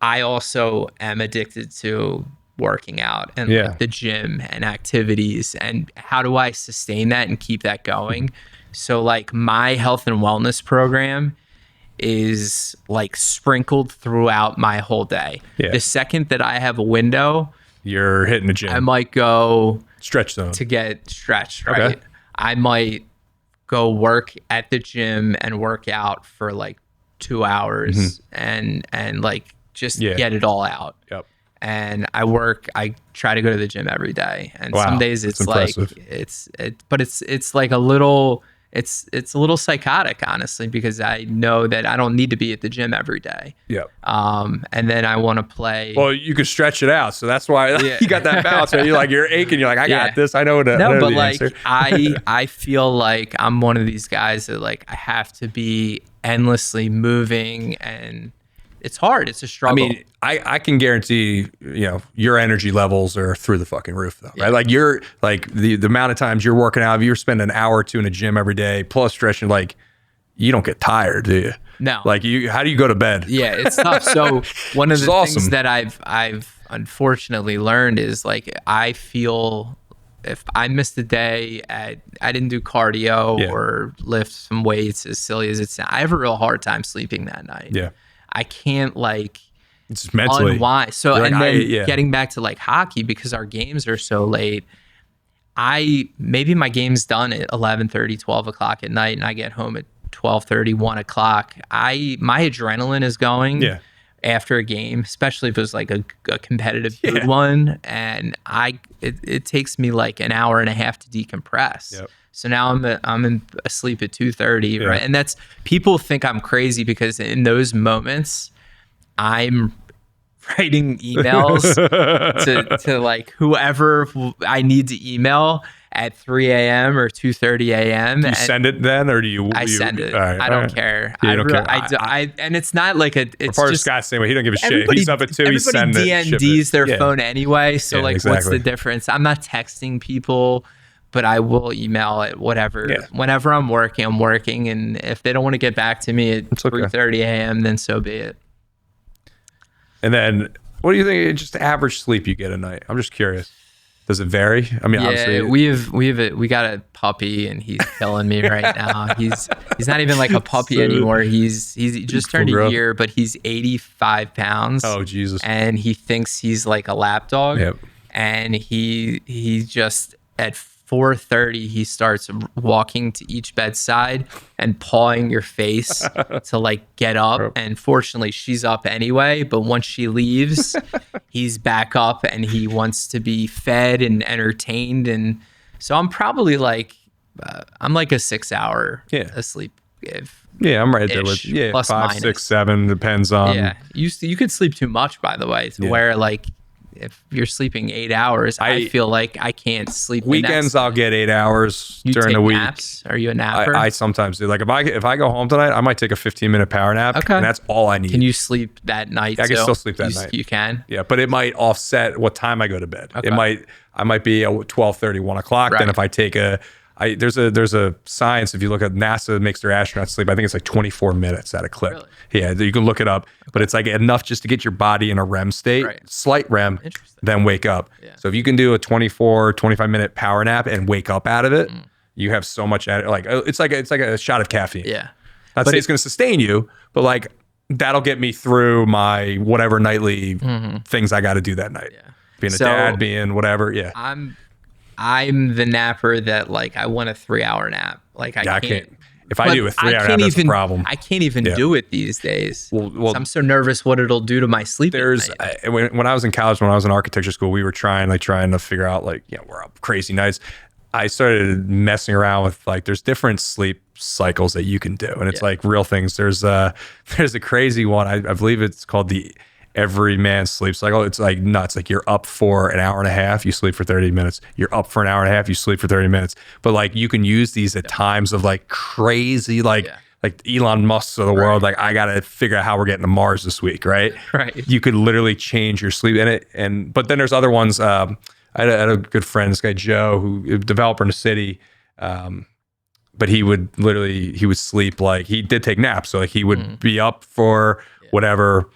I also am addicted to working out and like the gym and activities, and how do I sustain that and keep that going? So like my health and wellness program is like sprinkled throughout my whole day. The second that I have a window, you're hitting the gym. I might go stretch zone to get stretched, right? I might go work at the gym and work out for like 2 hours and like just get it all out. And I try to go to the gym every day. And some days it's like but it's like a little it's a little psychotic, honestly, because I know that I don't need to be at the gym every day. And then I want to play. Well, you can stretch it out, so that's why you got that balance. Right? You're aching. You're like, I got this. I know. But like, I feel like I'm one of these guys that like I have to be endlessly moving, and it's hard. It's a struggle. I mean, I can guarantee, your energy levels are through the fucking roof, though, right? Like you're like the amount of times you're working out, if you're spending an hour or two in a gym every day, plus stretching, like you don't get tired, do you? No. Like how do you go to bed? Yeah, it's tough. So one of the things that I've unfortunately learned is like, I feel if I missed a day I didn't do cardio or lift some weights, as silly as it's, I have a real hard time sleeping that night. Yeah. I can't like it's mentally unwind. So like, and then getting back to like hockey, because our games are so late, maybe my game's done at 11:30, 12 o'clock at night, and I get home at 12:30, 1 o'clock. My adrenaline is going after a game, especially if it was like a competitive good one, and it takes me like an hour and a half to decompress. So now I'm asleep at 2:30, right? And that's, people think I'm crazy because in those moments I'm writing emails to like whoever I need to email at 3 a.m. or 2:30 a.m. Do you send it then, or do you? I send it. Right, I don't care. Yeah, care. And it's not like it's part just of Scott's same way. He don't give a shit. He's up at 2. He's sending it. Everybody DMDs their phone anyway. So like, what's the difference? I'm not texting people, but I will email it, whatever. Whenever I'm working. And if they don't want to get back to me at 3:30 a.m., then so be it. And then what do you think, just average sleep you get a night? I'm just curious. Does it vary? I mean, obviously we got a puppy and he's killing me right now. He's not even like a puppy anymore. He just turned a year, but he's 85 pounds. Oh, Jesus. And he thinks he's like a lap dog. Yep. And he just at 4:30 he starts walking to each bedside and pawing your face to like get up. And fortunately she's up anyway, but once she leaves he's back up and he wants to be fed and entertained. And so I'm probably like I'm like a 6 hour asleep. I'm right there with plus 5, minus. 6, 7 depends on. You could sleep too much, by the way, to where like if you're sleeping 8 hours, I feel like I can't sleep. Weekends I'll get 8 hours during the week. Naps? Are you a napper? I sometimes do. Like if I go home tonight, I might take a 15-minute power nap. Okay. And that's all I need. Can you sleep that night? I can still sleep that night. You can? Yeah, but it might offset what time I go to bed. Okay. I might be at 12:30, 1 o'clock. Right. Then if I take there's a science, if you look at NASA makes their astronauts sleep, I think it's like 24 minutes at a clip. Really? Yeah, you can look it up, but it's like enough just to get your body in a REM state, slight REM, then wake up. Yeah. So if you can do a 24, 25-minute power nap and wake up out of it, you have so much, like it's like a shot of caffeine. Yeah. Not saying it's going to sustain you, but like that'll get me through my whatever nightly things I got to do that night. Yeah. Being a dad, being whatever. Yeah. I'm the napper that like I want a 3-hour nap. Like I can't. If I do a 3-hour nap, that's a problem. I can't even do it these days. Well, I'm so nervous what it'll do to my sleep. When I was in college, when I was in architecture school, we were trying to figure out we're up crazy nights. I started messing around with like, there's different sleep cycles that you can do. And it's like real things. There's a crazy one. I believe it's called the every man's sleep cycle. It's like nuts. Like you're up for an hour and a half, you sleep for 30 minutes. You're up for an hour and a half, you sleep for 30 minutes. But like you can use these at times of like crazy, like Elon Musk's of the world. Like I got to figure out how we're getting to Mars this week. Right. You could literally change your sleep in it. But then there's other ones. I had a good friend, this guy, Joe, who a developer in the city. But he would sleep, like he did take naps. So like he would be up for whatever,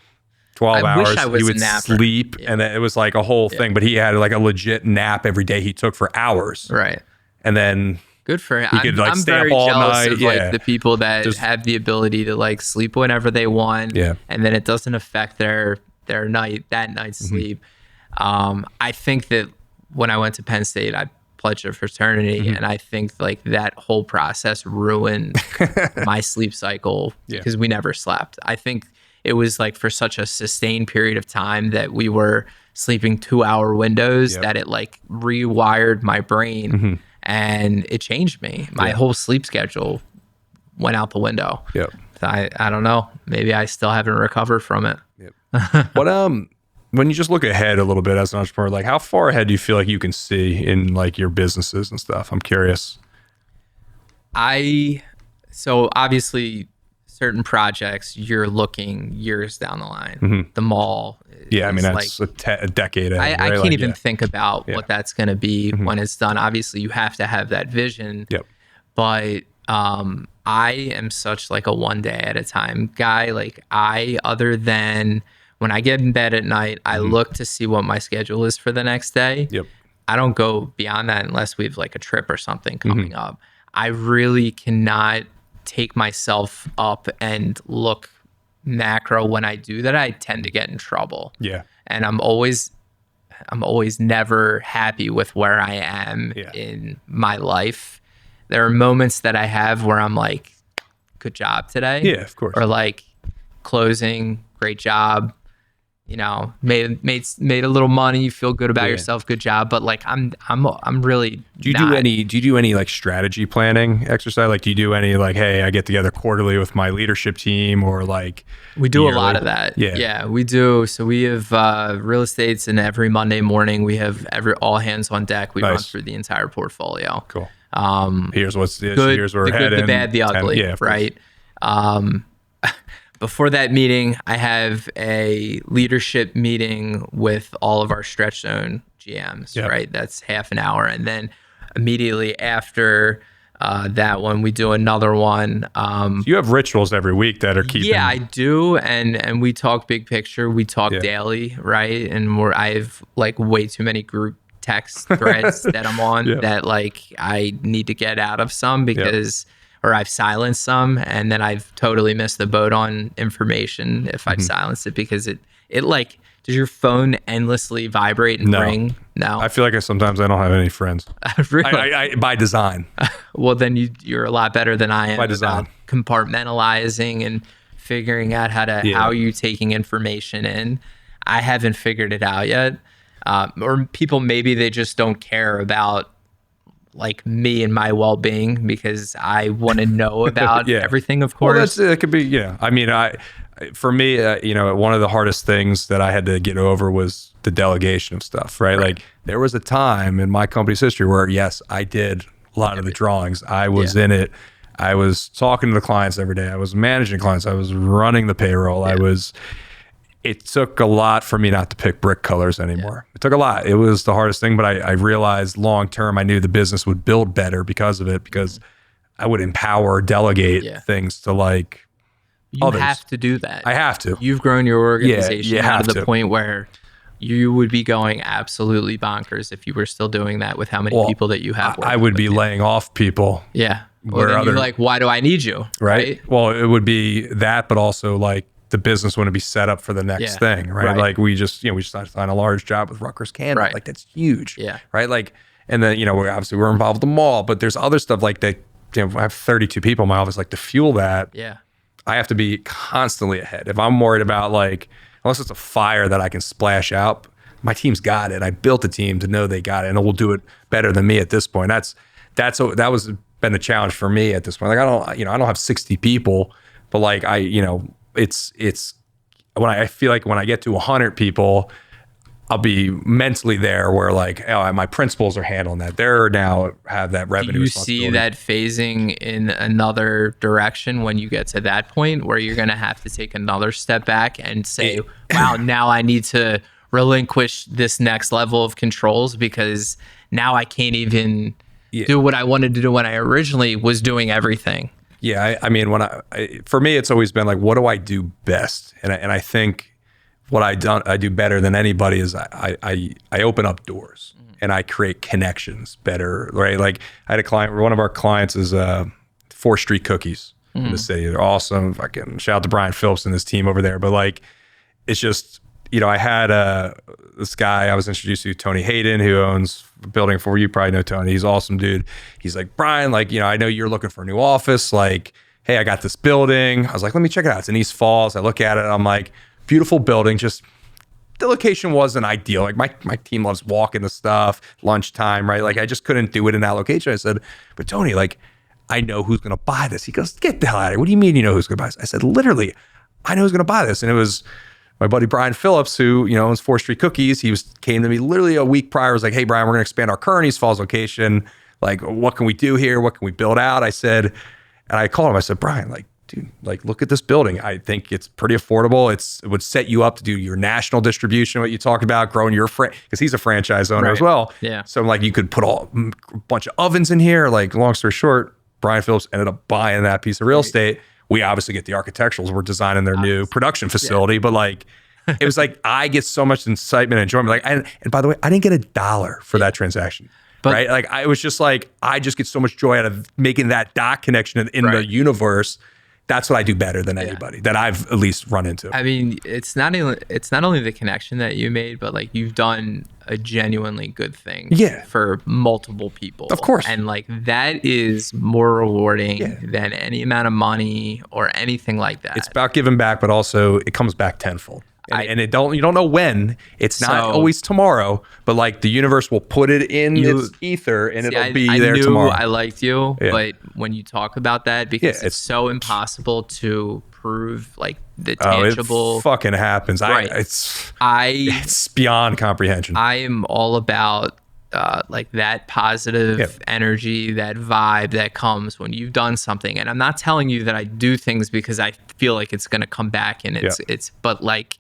12 hours. Wish I was he would a napper. sleep. And then it was like a whole thing, but he had like a legit nap every day he took for hours. Right. And then good for him. he could like I'm stay very up all jealous night. of like the people that have the ability to like sleep whenever they want. Yeah. And then it doesn't affect that night's sleep. I think that when I went to Penn State, I pledged a fraternity, and I think like that whole process ruined my sleep cycle because we never slept. I think it was like for such a sustained period of time that we were sleeping 2-hour windows that it like rewired my brain and it changed me. My whole sleep schedule went out the window. Yep. So I don't know. Maybe I still haven't recovered from it. Yep. What when you just look ahead a little bit as an entrepreneur, like how far ahead do you feel like you can see in like your businesses and stuff? I'm curious. So obviously certain projects you're looking years down the line. The mall. Yeah, I mean, that's like a decade ahead. I can't even think about what that's going to be when it's done. Obviously you have to have that vision. Yep. But I am such like a one day at a time guy. Like other than when I get in bed at night, I look to see what my schedule is for the next day. Yep. I don't go beyond that unless we have like a trip or something coming up. I really cannot take myself up and look macro. When I do that, I tend to get in trouble. Yeah. And I'm always never happy with where I am in my life. There are moments that I have where I'm like, good job today. Yeah, of course. Or like closing, great job. You know, made a little money, you feel good about yourself, good job. But like I'm really do you do any like strategy planning exercise? Like do you do any like, hey, I get together quarterly with my leadership team, or like we do yearly? A lot of that. Yeah, we do. So we have real estates, and every Monday morning we have all hands on deck. We run through the entire portfolio. Cool. Here's what's the good, here's where we're the heading. Good, the bad, the ugly. Yeah, right. Before that meeting, I have a leadership meeting with all of our stretch zone GMs, right? That's half an hour. And then immediately after that one, we do another one. You have rituals every week that are keeping... Yeah, I do. And we talk big picture. We talk daily, right? And I have like way too many group text threads that I'm on that like I need to get out of some because... or I've silenced some, and then I've totally missed the boat on information if I've silenced it, because it like, does your phone endlessly vibrate and ring? No. I feel like sometimes I don't have any friends. Really? I by design. Well, then you're a lot better than I am by design. About compartmentalizing and figuring out how you're taking information in. I haven't figured it out yet. Or people, maybe they just don't care about like me and my well-being, because I want to know about everything, of course. Well, it could be, I mean, for me, one of the hardest things that I had to get over was the delegation of stuff, right? Like there was a time in my company's history where, yes, I did a lot of the drawings. I was in it. I was talking to the clients every day. I was managing clients. I was running the payroll. It took a lot for me not to pick brick colors anymore. It took a lot. It was the hardest thing, but I realized long term, I knew the business would build better because of it, because I would empower, delegate things to like others. You have to do that. I have to. You've grown your organization out to the point where you would be going absolutely bonkers if you were still doing that with how many people that you have. I would be laying off people. Yeah. Well, then you're like, why do I need you? Right. Well, it would be that, but also like, the business wouldn't be set up for the next thing, right? Like we just signed a large job with Rutgers Canada. Like that's huge, right? Like, and then, we're involved with the mall, but there's other stuff like that. I have 32 people in my office, like to fuel that. I have to be constantly ahead. If I'm worried about like, unless it's a fire that I can splash out, my team's got it. I built a team to know they got it and will do it better than me at this point. That was been a challenge for me at this point. Like I don't have 60 people, but like it's when I feel like when I get to 100 people, I'll be mentally there where like, oh, my principals are handling that. They're now have that revenue. Do you see that phasing in another direction when you get to that point where you're going to have to take another step back and say, wow, now I need to relinquish this next level of controls because now I can't even do what I wanted to do when I originally was doing everything? Yeah, I mean, for me, it's always been like, what do I do best? And I think what I do better than anybody is I open up doors and I create connections better, right? Like I had a client, one of our clients is 4th Street Cookies in the city. They're awesome. Fucking shout out to Brian Phillips and his team over there. But like, it's just, I had this guy I was introduced to, Tony Hayden, who owns a building for you probably know Tony. He's an awesome dude. He's like, Brian, like, I know you're looking for a new office. Like, hey, I got this building. I was like, let me check it out. It's in East Falls. I look at it. I'm like, beautiful building. Just the location wasn't ideal. Like my team loves walking the stuff, lunchtime, right? Like I just couldn't do it in that location. I said, but Tony, like, I know who's going to buy this. He goes, get the hell out of here. What do you mean you know who's going to buy this? I said, literally, I know who's going to buy this. And it was my buddy Brian Phillips, who, owns 4th Street Cookies. He came to me literally a week prior. Was like, hey, Brian, we're going to expand our current East Falls location. Like, what can we do here? What can we build out? I said, and I called him. I said, Brian, like, dude, like, look at this building. I think it's pretty affordable. It would set you up to do your national distribution, what you talked about, growing your because he's a franchise owner as well. Yeah. So I'm like, you could put a bunch of ovens in here. Like, long story short, Brian Phillips ended up buying that piece of real estate. We obviously get the architecturals. We're designing their new production facility, but like, it was like, I get so much excitement and enjoyment. Like, and by the way, I didn't get $1 for that transaction. But, right? Like, I was just like, I just get so much joy out of making that dot connection in the universe. That's what I do better than anybody that I've at least run into. I mean, it's not only the connection that you made, but like you've done a genuinely good thing for multiple people. Of course. And like that is more rewarding than any amount of money or anything like that. It's about giving back, but also it comes back tenfold. And you don't know when. It's not always tomorrow, but like the universe will put it in its ether and it'll be there tomorrow. I liked you, but when you talk about that, because it's so impossible to prove like the tangible. It fucking happens. Right. It's beyond comprehension. I am all about like that positive energy, that vibe that comes when you've done something. And I'm not telling you that I do things because I feel like it's going to come back and but like,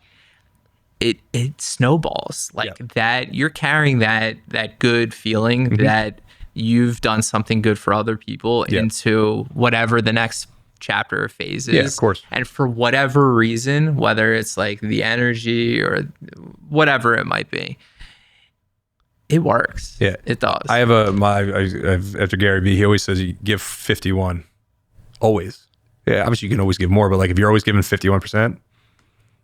it snowballs like that. You're carrying that good feeling that you've done something good for other people into whatever the next chapter or phase is. Yeah, of course. And for whatever reason, whether it's like the energy or whatever it might be, it works. Yeah, it does. I have after Gary Vee, he always says you give 51 always. Yeah, obviously you can always give more, but like if you're always giving 51%,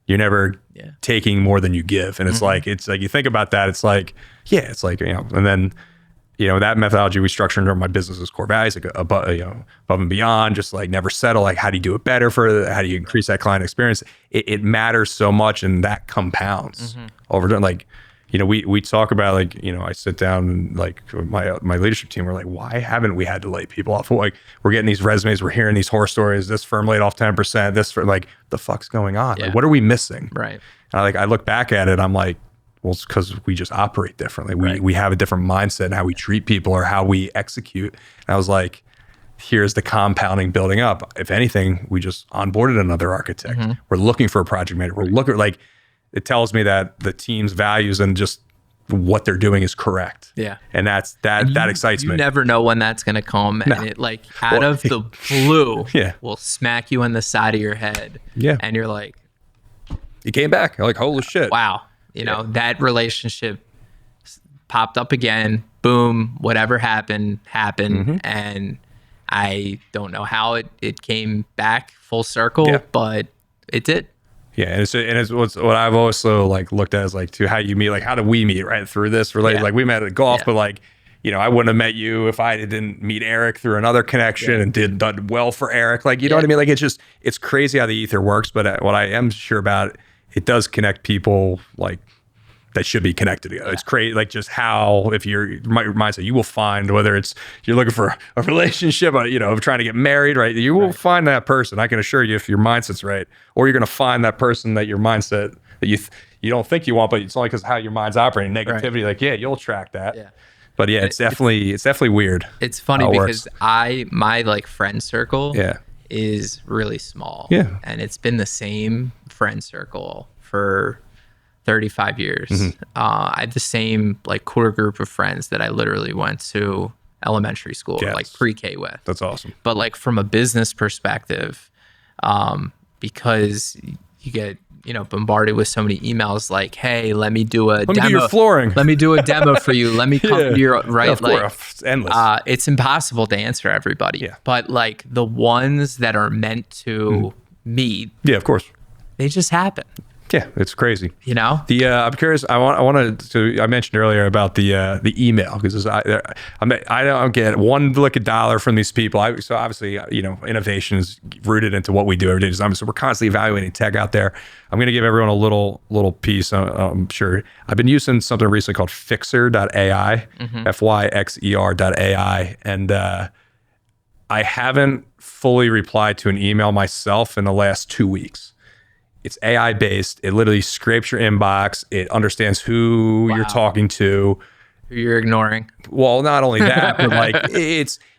you're never taking more than you give. And it's like you think about that, it's like, and then, that methodology we structure into my business's core values, like above and beyond, just like never settle. Like, how do you do it better how do you increase that client experience? It matters so much, and that compounds over time. Like, we talk about like, I sit down and like my leadership team, we're like, why haven't we had to lay people off? Like, we're getting these resumes, we're hearing these horror stories. This firm laid off 10%. This for like, the fuck's going on? Like, what are we missing? Right. And I look back at it, I'm like, well, it's because we just operate differently. We have a different mindset in how we treat people or how we execute. And I was like, here's the compounding building up. If anything, we just onboarded another architect. We're looking for a project manager. We're looking like, it tells me that the team's values and just what they're doing is correct. Yeah. And that excites me. You never know when that's going to come. No. And it like out of the blue will smack you in the side of your head. Yeah. And you're like, you came back. You're like, holy shit. Wow. That relationship popped up again. Boom. Whatever happened. And I don't know how it came back full circle, but it did. Yeah, and it's what I've also like looked at is like to how you meet, like how do we meet right through this related? Like we met at golf, but like I wouldn't have met you if I didn't meet Eric through another connection and done well for Eric. Like you know what I mean? Like it's crazy how the ether works. But what I am sure about, it does connect people like that should be connected together. It's crazy, like just how if your mindset, you will find whether it's you're looking for a relationship, trying to get married, right? You will find that person. I can assure you, if your mindset's right, or you're going to find that person that your mindset that you don't think you want, but it's only because how your mind's operating. Negativity, like you'll attract that. Yeah. But yeah, it's definitely weird. It's funny because my like friend circle is really small. Yeah. And it's been the same friend circle for 35 years. I have the same like core group of friends that I literally went to elementary school or like pre-K with. That's awesome. But like from a business perspective, because you get bombarded with so many emails like, hey, let me do a demo. Do your flooring. Let me do a demo for you. Let me come to your right. Yeah, like it's endless. It's impossible to answer everybody. Yeah. But like the ones that are meant to meet. Yeah, of course. They just happen. Yeah, it's crazy. I'm curious. I mentioned earlier about the email because I don't get one lick of dollar from these people. So obviously, innovation is rooted into what we do every day. So we're constantly evaluating tech out there. I'm going to give everyone a little piece. I'm sure I've been using something recently called Fixer.ai, FYXER.ai, and I haven't fully replied to an email myself in the last 2 weeks. It's AI based. It literally scrapes your inbox. It understands who you're talking to, who you're ignoring. Well, not only that, but like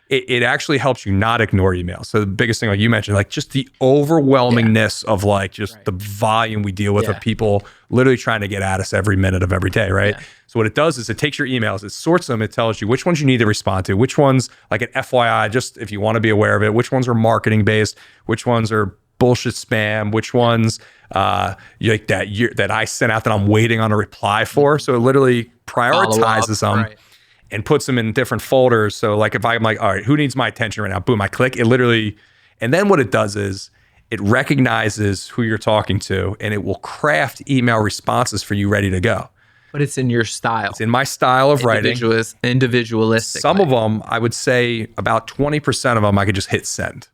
it actually helps you not ignore emails. So the biggest thing, like you mentioned, like just the overwhelmingness of like just the volume we deal with of people literally trying to get at us every minute of every day, right? Yeah. So what it does is it takes your emails, it sorts them, it tells you which ones you need to respond to, which ones like an FYI, just if you want to be aware of it, which ones are marketing based, which ones are bullshit spam, which ones like that I sent out that I'm waiting on a reply for. So it literally prioritizes them and puts them in different folders. So like if I'm like, all right, who needs my attention right now? Boom, I click, it literally, and then what it does is it recognizes who you're talking to and it will craft email responses for you ready to go. But it's in your style. It's in my style of writing. Individualistic. Some of them, I would say about 20% of them, I could just hit send.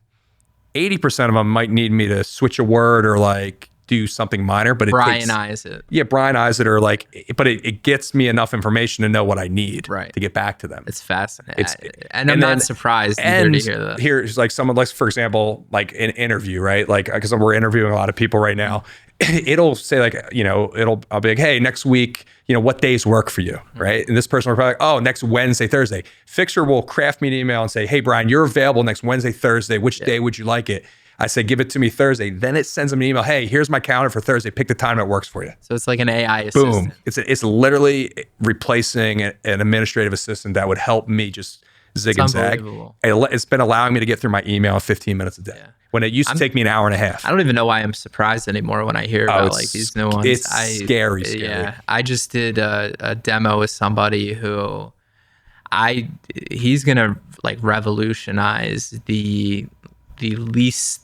80% of them might need me to switch a word or like do something minor, but Brianize it. Yeah, Brianize it or like, but it gets me enough information to know what I need to get back to them. It's fascinating. And I'm not surprised either to hear that. Here's like someone like, for example, like an interview, right? Like, because we're interviewing a lot of people right now. It'll say like, I'll be like, hey, next week, what days work for you, right? And this person will probably like, oh, next Wednesday, Thursday. Fixer will craft me an email and say, hey, Brian, you're available next Wednesday, Thursday. Which day would you like it? I say, give it to me Thursday. Then it sends them an email. Hey, here's my calendar for Thursday. Pick the time that works for you. So it's like an AI assistant. Boom. It's literally replacing an administrative assistant that would help me just zig and zag. It's been allowing me to get through my email in 15 minutes a day. Yeah. When it used to take me an hour and a half. I don't even know why I'm surprised anymore when I hear about like these new ones. It's scary. Yeah, I just did a demo with somebody who he's gonna like revolutionize the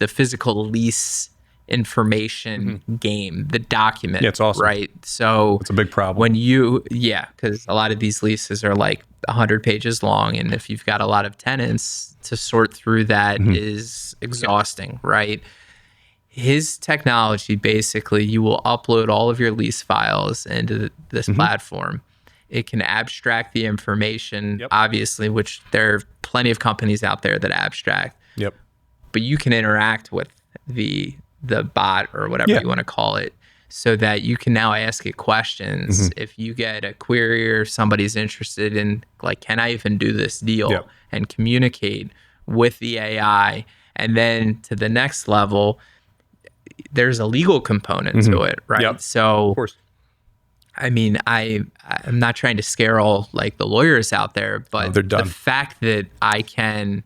physical lease information game, the document. Yeah, it's awesome. Right. So it's a big problem. When because a lot of these leases are like 100 pages long. And if you've got a lot of tenants, to sort through that is exhausting, right? His technology, basically, you will upload all of your lease files into this platform. It can abstract the information, obviously, which there are plenty of companies out there that abstract. Yep. But you can interact with the bot or whatever you want to call it, so that you can now ask it questions. If you get a query or somebody's interested in like, can I even do this deal, and communicate with the AI. And then to the next level, there's a legal component to it, right? So, of course. I mean, I'm not trying to scare all like the lawyers out there, but the fact that I can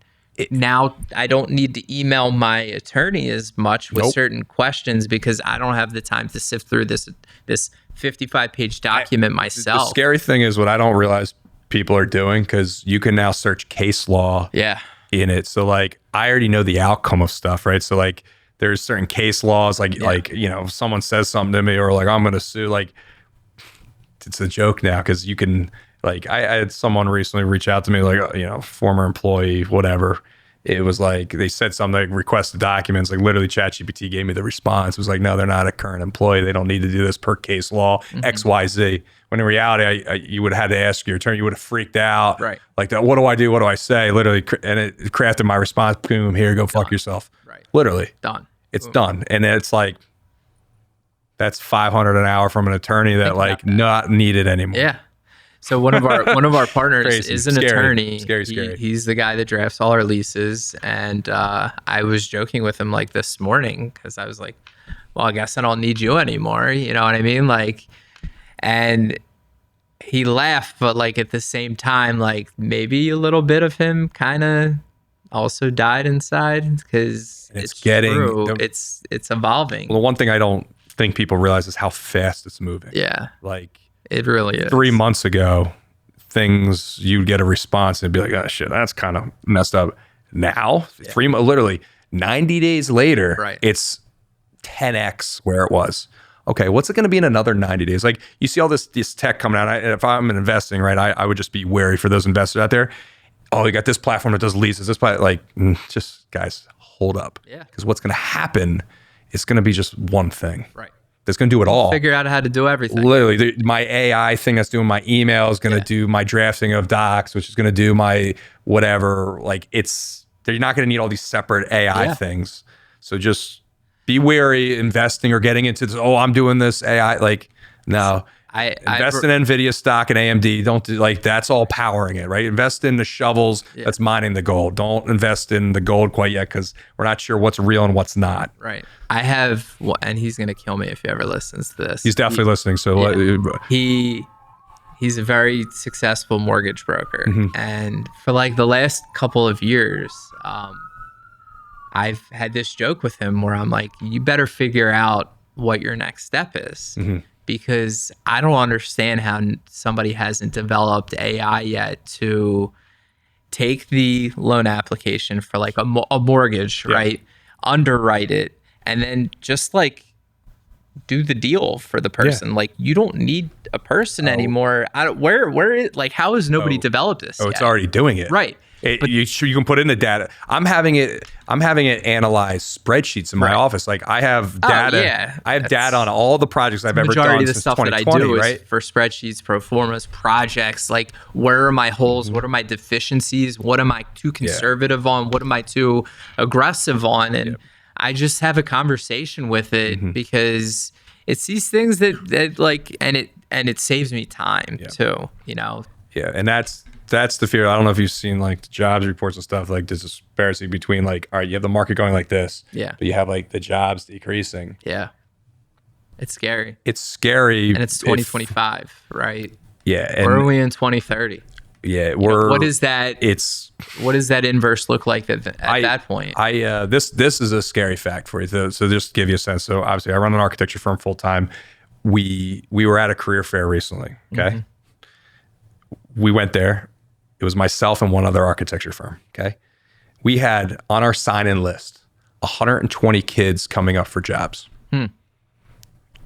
now, I don't need to email my attorney as much with certain questions because I don't have the time to sift through this 55-page document myself. The scary thing is what I don't realize people are doing, because you can now search case law in it. So like, I already know the outcome of stuff, right? So like, there's certain case laws, like if someone says something to me or like I'm going to sue, like it's a joke now, because you can like, I had someone recently reach out to me, like former employee, whatever, it was like they said something like request the documents, like literally ChatGPT gave me the response. It was like, no, they're not a current employee. They don't need to do this per case law, XYZ. When in reality, you would have had to ask your attorney, you would have freaked out. Right. Like that, what do I do? What do I say? Literally, and it crafted my response, boom, here, go fuck yourself. Right. Literally. Done. It's done. And it's like, that's $500 an hour from an attorney that like not needed anymore. Yeah. So one of our partners Crazy. is an Scary. attorney. Scary. He's the guy that drafts all our leases. And I was joking with him like this morning because I was like, well, I guess I don't need you anymore. You know what I mean? Like, and he laughed, but like at the same time, like maybe a little bit of him kind of also died inside because it's getting true. It's evolving. Well, the one thing I don't think people realize is how fast it's moving. Yeah. Like, it really is. 3 months ago, things you'd get a response and be like, oh shit, that's kind of messed up. Now, literally 90 days later, Right. it's 10x where it was. Okay, what's it going to be in another 90 days? Like you see all this tech coming out. If I'm investing, right, I would just be wary for those investors out there. Oh, you got this platform that does leases. This platform, like, just guys, hold up. Yeah. Because what's going to happen is going to be just one thing. Right. That's going to do it all. Figure out how to do everything. Literally, my AI thing that's doing my email is going to do my drafting of docs, which is going to do my whatever. Like you're not going to need all these separate AI things. So just be wary investing or getting into this. Oh, I'm doing this AI. Like, no. Invest in NVIDIA stock and AMD. Don't do like that's all powering it, right? Invest in the shovels that's mining the gold. Don't invest in the gold quite yet because we're not sure what's real and what's not. Right. I have, and he's gonna kill me if he ever listens to this. He's definitely listening. So he's a very successful mortgage broker, and for like the last couple of years, I've had this joke with him where I'm like, you better figure out what your next step is. Because I don't understand how somebody hasn't developed AI yet to take the loan application for like a mortgage, right? Underwrite it, and then just like do the deal for the person. Like you don't need a person anymore. How has nobody developed this? It's already doing it. Right. You can put in the data. I'm having it analyze spreadsheets in my office. Like I have data. I have data on all the projects I've ever done majority of the since stuff that I 2020, do right? is for spreadsheets, pro formas, projects. Like where are my holes? What are my deficiencies? What am I too conservative on? What am I too aggressive on? And I just have a conversation with it because it's these things that like, and it saves me time too, you know? Yeah. And that's the fear. I don't know if you've seen like the jobs reports and stuff, like this disparity between like, all right, you have the market going like this, but you have like the jobs decreasing. Yeah. It's scary. It's scary. And it's 2025, right? Yeah. Where are we in 2030? Yeah. What is that? What does that inverse look like at that point? This is a scary fact for you. So just to give you a sense. So obviously I run an architecture firm full time. We were at a career fair recently. Okay. We went there. It was myself and one other architecture firm. Okay. We had on our sign-in list 120 kids coming up for jobs.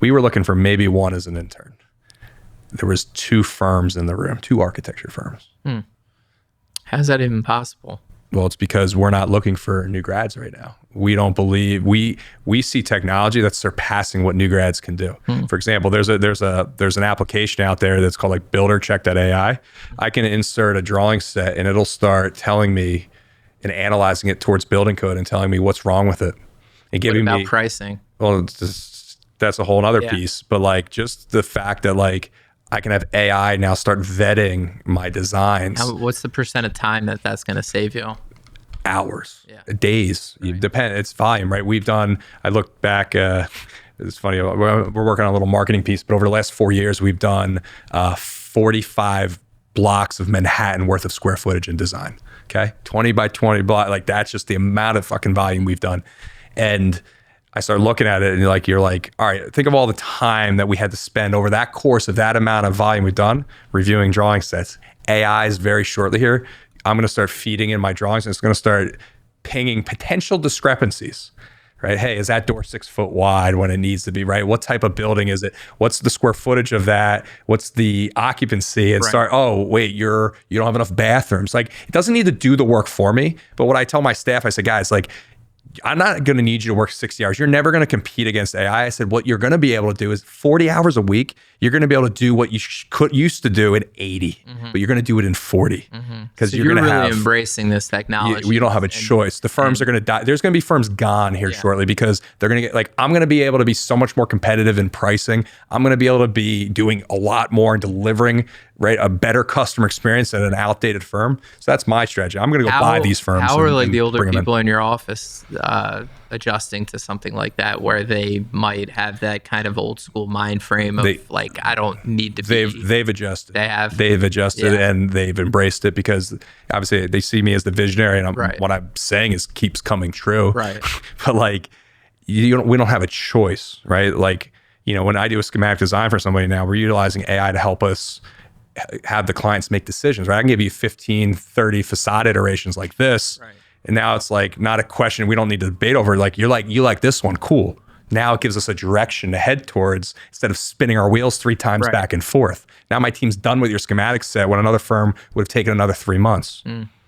We were looking for maybe one as an intern. There was 2 firms in the room, 2 architecture firms. How's that even possible? Well, it's because we're not looking for new grads right now. We don't believe we see technology that's surpassing what new grads can do. For example, there's an application out there that's called like buildercheck.ai. I can insert a drawing set and it'll start telling me and analyzing it towards building code and telling me what's wrong with it and giving me pricing. Well, that's a whole other piece. But like just the fact that like I can have AI now start vetting my designs. What's the percent of time that's going to save you? Hours, days. Right. It's volume, right? I looked back, it's funny, we're working on a little marketing piece, but over the last 4 years, we've done 45 blocks of Manhattan worth of square footage in design. Okay. 20 by 20 block. Like that's just the amount of fucking volume we've done. And I started looking at it and you're like, all right, think of all the time that we had to spend over that course of that amount of volume we've done reviewing drawing sets. AI is very shortly here. I'm going to start feeding in my drawings and it's going to start pinging potential discrepancies, right? Hey, is that door 6 foot wide when it needs to be, right? What type of building is it? What's the square footage of that? What's the occupancy? And start, oh, wait, you don't have enough bathrooms. Like, it doesn't need to do the work for me. But what I tell my staff, I say, guys, like, I'm not going to need you to work 60 hours. You're never going to compete against AI. I said, what you're going to be able to do is 40 hours a week. You're going to be able to do what you used to do in 80, but you're going to do it in 40 because So you're going to really have embracing this technology. you don't have a choice. The firms are going to die. There's going to be firms gone here shortly because they're going to get, like, I'm going to be able to be so much more competitive in pricing. I'm going to be able to be doing a lot more and delivering, right, a better customer experience at an outdated firm. So that's my strategy. I'm going to go buy these firms. How are like the older bring 'em in. people in your office adjusting to something like that, where they might have that kind of old school mind frame of like, I don't need to be. They've adjusted. They've adjusted and they've embraced it because obviously they see me as the visionary, and what I'm saying keeps coming true. Right. But like, we don't have a choice, right? Like, when I do a schematic design for somebody now, we're utilizing AI to help us have the clients make decisions, right? I can give you 15, 30 facade iterations like this. Right. And now it's like not a question we don't need to debate over. Like, you like this one, cool. Now it gives us a direction to head towards instead of spinning our wheels 3 times back and forth. Now my team's done with your schematic set when another firm would have taken another 3 months.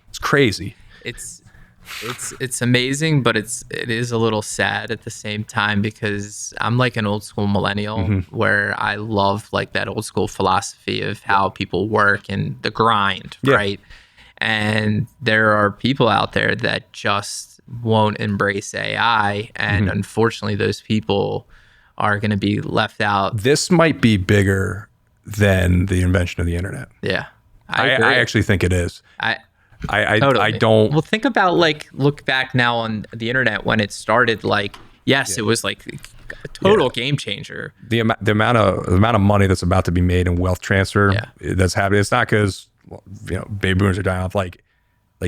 It's crazy. It's amazing, but it is a little sad at the same time because I'm like an old school millennial where I love like that old school philosophy of how people work and the grind, right? And there are people out there that just won't embrace AI, and unfortunately those people are going to be left out. This might be bigger than the invention of the internet. Yeah. I actually think it is. I I don't. Well, think about look back now on the internet when it started. Like, yes, it was like a total game changer. The amount of money that's about to be made in wealth transfer that's happening. It's not because baby boomers are dying off. Like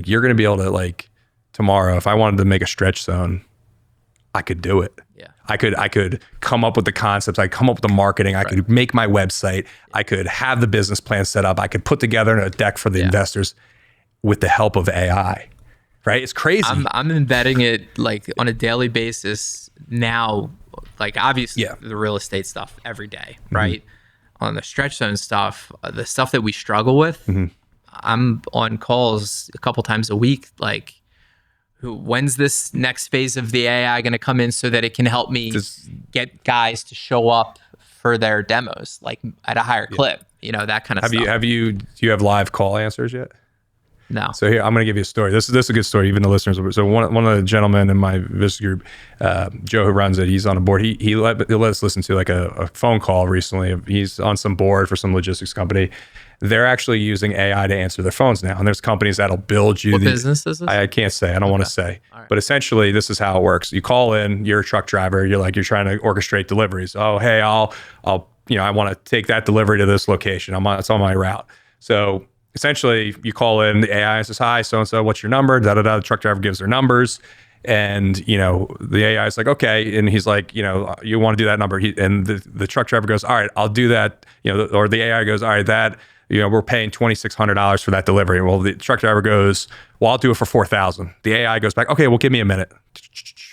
you're going to be able to, like, tomorrow, if I wanted to make a stretch zone, I could do it. Yeah. I could come up with the concepts. I come up with the marketing. I could make my website. I could have the business plan set up. I could put together a deck for the investors with the help of AI. Right? It's crazy. I'm embedding it like on a daily basis now. Like, obviously the real estate stuff every day, right? On the stretch zone stuff, the stuff that we struggle with, I'm on calls a couple times a week. Like, when's this next phase of the AI going to come in so that it can help me get guys to show up for their demos, like at a higher clip, that kind of stuff. Do you have live call answers yet? No. So here, I'm going to give you a story. This is a good story, even the listeners. So one of the gentlemen in my business group, Joe, who runs it, he's on a board. He let us listen to like a phone call recently. He's on some board for some logistics company. They're actually using AI to answer their phones now. And there's companies that'll build you. What business is this? I can't say. I don't want to say. Right. But essentially, this is how it works. You call in, you're a truck driver. You're trying to orchestrate deliveries. Oh, hey, I want to take that delivery to this location. It's on my route. So essentially, you call in, the AI says, hi, so-and-so, what's your number? Da-da-da. The truck driver gives their numbers. And, the AI is like, okay. And he's like, you want to do that number. And the truck driver goes, all right, I'll do that. Or the AI goes, all right, we're paying $2,600 for that delivery. Well, the truck driver goes, well, I'll do it for $4,000. The AI goes back, okay, well, give me a minute.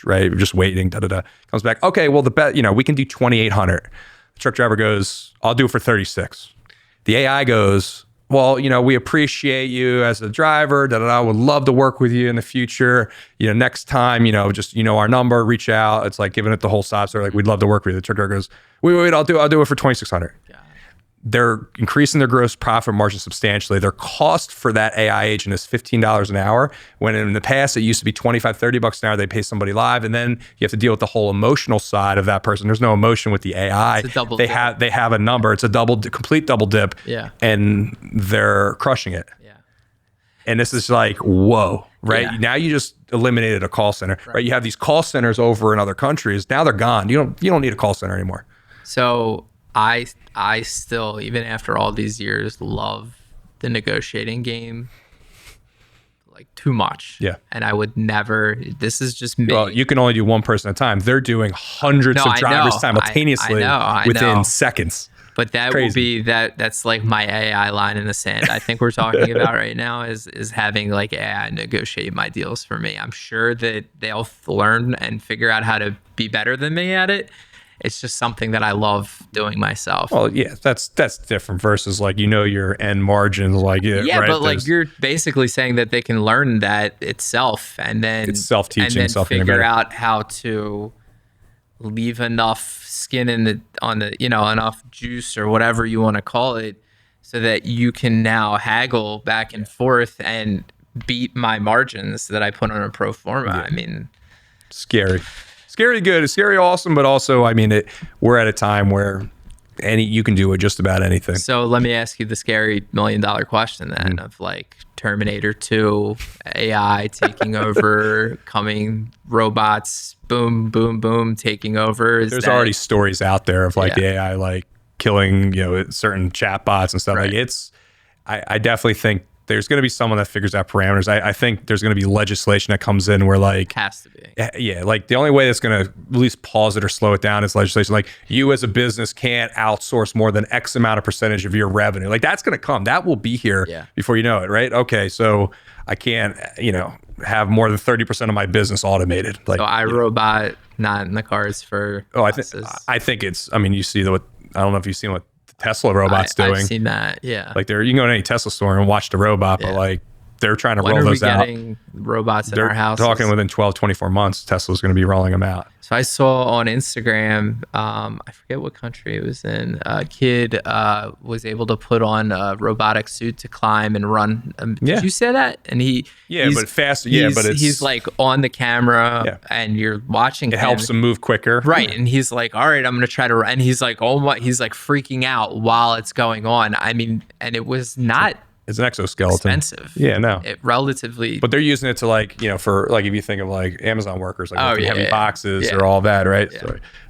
Right? We're just waiting. Da-da-da. Comes back, okay, well, we can do $2,800. The truck driver goes, I'll do it for $36,000. The AI goes, well, we appreciate you as a driver. Da-da-da. Would love to work with you in the future. Next time, just our number, reach out. It's like giving it the whole sob story. Like, we'd love to work with you. The truck driver goes, wait, I'll do it for $2,600. They're increasing their gross profit margin substantially. Their cost for that AI agent is $15 an hour, when in the past it used to be $25, $30 an hour. They pay somebody live, and then you have to deal with the whole emotional side of that person. There's no emotion with the AI. It's a double they dip. have a number. It's a complete double dip. Yeah. And they're crushing it. Yeah. And this is like, whoa, right? Yeah. Now you just eliminated a call center, right? You have these call centers over in other countries. Now they're gone. You don't need a call center anymore. So I still, even after all these years, love the negotiating game like too much. Yeah. And I would never, this is just me. Well, you can only do one person at a time. They're doing hundreds of drivers simultaneously I within know. seconds. But that Crazy. will be that's like my AI line in the sand. I think we're talking about right now is having like AI negotiate my deals for me. I'm sure that they'll learn and figure out how to be better than me at it. It's just something that I love doing myself. Well, yeah, that's different versus like, your end margins, like, Yeah, right? but like you're basically saying that they can learn that itself and then It's self-teaching, and then self-getting figure better. out how to leave enough skin on the enough juice or whatever you want to call it, so that you can now haggle back and forth and beat my margins that I put on a pro forma. I mean, Scary good, scary awesome, but also, I mean, we're at a time where you can do it just about anything. so let me ask you the scary $1 million question then, of like Terminator 2, AI taking over, coming robots, boom, boom, boom, taking over. There's already stories out there of like the AI like killing, certain chatbots and stuff. Right. Like I definitely think there's going to be someone that figures out parameters. I think there's going to be legislation that comes in where like, has to be. yeah, like the only way that's going to at least pause it or slow it down is legislation. Like you as a business can't outsource more than X amount of percentage of your revenue. Like that's going to come. That will be here before you know it, right? Okay, so I can't, have more than 30% of my business automated. Like, So iRobot not in the cards for. I think it's. I mean, you see what I don't know if you've seen what the Tesla robot's doing. I've seen that. Yeah. Like you can go to any Tesla store and watch the robot, but like they're trying to when roll are we those out. getting robots in They're our house? talking within 12, 24 months. Tesla's going to be rolling them out. So I saw on Instagram, I forget what country it was in, a kid was able to put on a robotic suit to climb and run. Did you say that? And but faster. Yeah, but he's like on the camera and you're watching it helps him move quicker. Right. And he's like, all right, I'm going to try to run. And he's like, oh my, he's like freaking out while it's going on. I mean, and it was not it's an exoskeleton. expensive. Yeah, no. It relatively. But they're using it to like, for like if you think of like Amazon workers, like heavy boxes or all that, right? Yeah.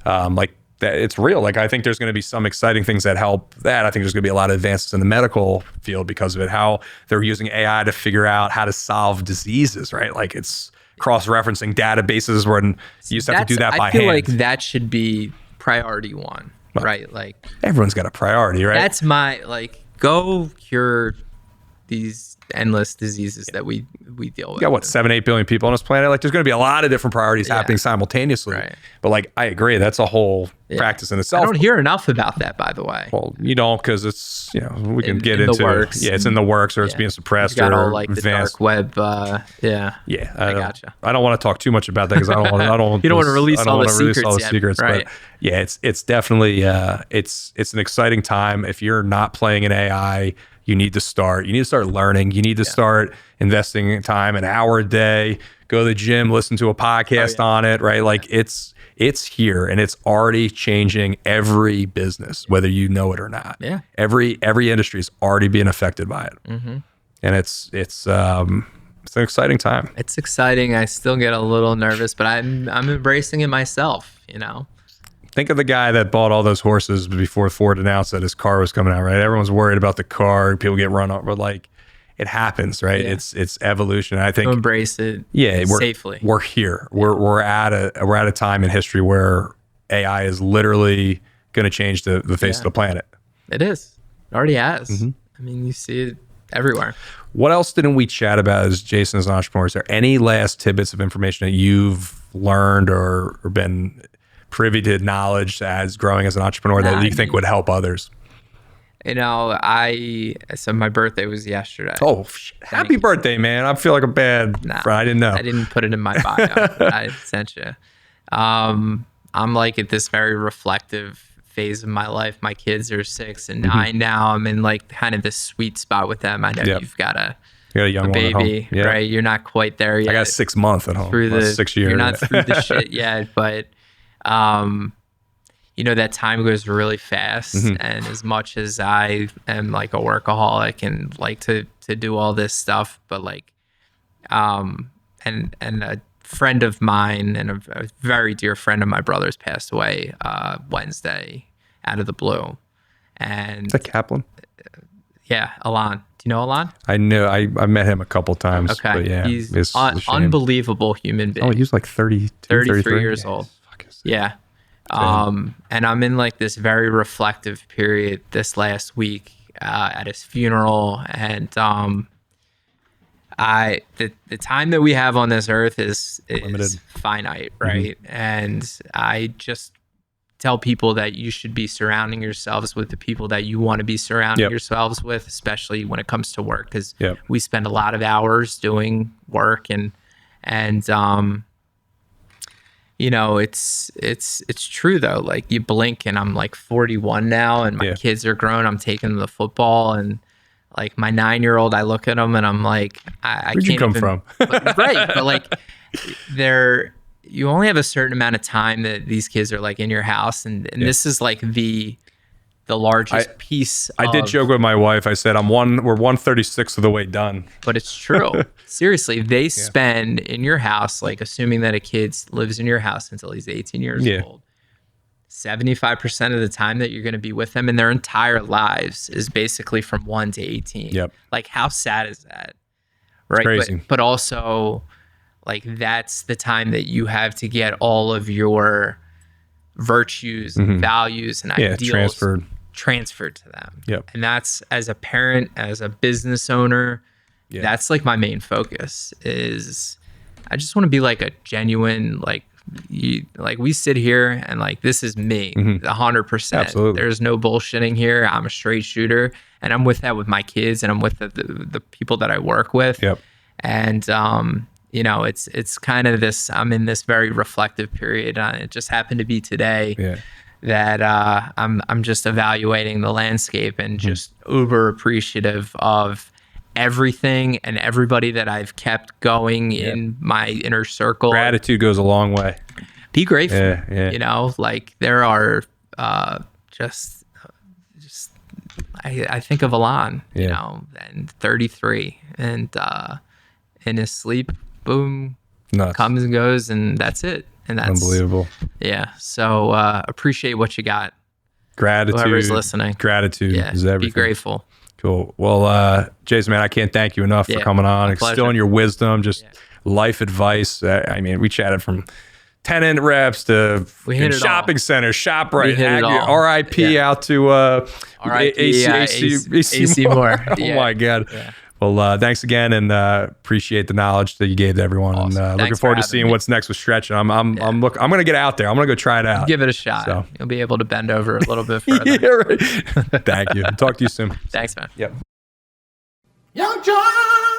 So, like that, it's real. Like I think there's going to be some exciting things that help that. I think there's going to be a lot of advances in the medical field because of it. How they're using AI to figure out how to solve diseases, right? Like it's cross-referencing databases where you used to have to do that by hand. I feel like that should be priority one, right? Like everyone's got a priority, right? That's my go cure these endless diseases that we deal with. We got 7-8 billion people on this planet. Like there's going to be a lot of different priorities happening simultaneously. Right. But like I agree, that's a whole practice in itself. I don't hear enough about that, by the way. Well, you don't, because it's we can get into the works. Yeah, it's in the works, or it's being suppressed, You got or all like the advanced. dark web. Yeah, I gotcha. I don't want to talk too much about that because I don't. You don't want to release all the secrets, right? But yeah, it's definitely it's an exciting time. If you're not playing in AI, you need to start. You need to start learning. You need to start investing time, an hour a day. Go to the gym, listen to a podcast on it, right? Like it's here and it's already changing every business, whether you know it or not. Yeah. Every industry is already being affected by it, and it's an exciting time. It's exciting. I still get a little nervous, but I'm embracing it myself. Think of the guy that bought all those horses before Ford announced that his car was coming out, right? Everyone's worried about the car. People get run over. Like, it happens, right? Yeah. It's evolution. I think embrace it. Yeah, safely. We're here. We're at a time in history where AI is literally going to change the face of the planet. It is. It already has. I mean, you see it everywhere. What else didn't we chat about as Jason as an entrepreneur? Is there any last tidbits of information that you've learned or been privy to knowledge as growing as an entrepreneur that you think would help others? So my birthday was yesterday. Oh, happy birthday, man. I feel like a bad friend. I didn't know. I didn't put it in my bio. I sent you. I'm like at this very reflective phase of my life. My kids are 6 and 9 now. I'm in like kind of this sweet spot with them. I know you've got a young baby, right? You're not quite there yet. I got 6 months at home. 6 years. You're not through the shit yet, but that time goes really fast. And as much as I am like a workaholic and like to do all this stuff, but like, and a friend of mine and a very dear friend of my brother's passed away Wednesday out of the blue. And is that Kaplan? Yeah, Alon. Do you know Alon? I know. I met him a couple times. Okay. But yeah, he's unbelievable human being. Oh, he was like 33 years old. Yeah. And I'm in like this very reflective period this last week at his funeral. And the time that we have on this earth is Limited. finite, right? And I just tell people that you should be surrounding yourselves with the people that you want to be surrounding yourselves with, especially when it comes to work, because we spend a lot of hours doing work, and you know, it's true though. Like you blink and I'm like 41 now, and my kids are grown. I'm taking them to football, and like my 9-year-old, I look at him and I'm like, I Where'd can't you come even, from? right? But like, you only have a certain amount of time that these kids are like in your house, and this is like the largest piece. I did joke with my wife. I said we're 1/36 of the way done. But it's true. Seriously, they spend in your house, like assuming that a kid lives in your house until he's 18 years old. 75% of the time that you're going to be with them in their entire lives is basically from 1 to 18. Yep. Like how sad is that? Right. Crazy. But also like that's the time that you have to get all of your virtues and values and ideals transferred to them. Yep. And that's, as a parent, as a business owner, that's like my main focus is I just want to be like a genuine, like we sit here and like, this is me 100%. Absolutely. There's no bullshitting here. I'm a straight shooter, and I'm with that with my kids, and I'm with the people that I work with. Yep. And, you know, it's kind of this, I'm in this very reflective period. It just happened to be today that I'm just evaluating the landscape and just uber appreciative of everything and everybody that I've kept going in my inner circle. Gratitude goes a long way. Be grateful. You know, like there are just I think of Alon, you know, and 33, and in his sleep, boom, comes and goes, and that's it. And that's unbelievable. Yeah. So appreciate what you got. Gratitude. Whoever's listening. Gratitude is everything. Be grateful. Cool. Well, Jason, man, I can't thank you enough for coming on, instilling your wisdom, just life advice. I mean, we chatted from tenant reps to shopping centers, ShopRite, RIP out to AC Moore. Oh my God. Yeah. Well, thanks again, and appreciate the knowledge that you gave to everyone. Awesome. And looking forward to seeing what's next with stretching. I'm going to get out there. I'm going to go try it out. Give it a shot. So. You'll be able to bend over a little bit further. Right. Thank you. Talk to you soon. Thanks, man. Yep. Young John!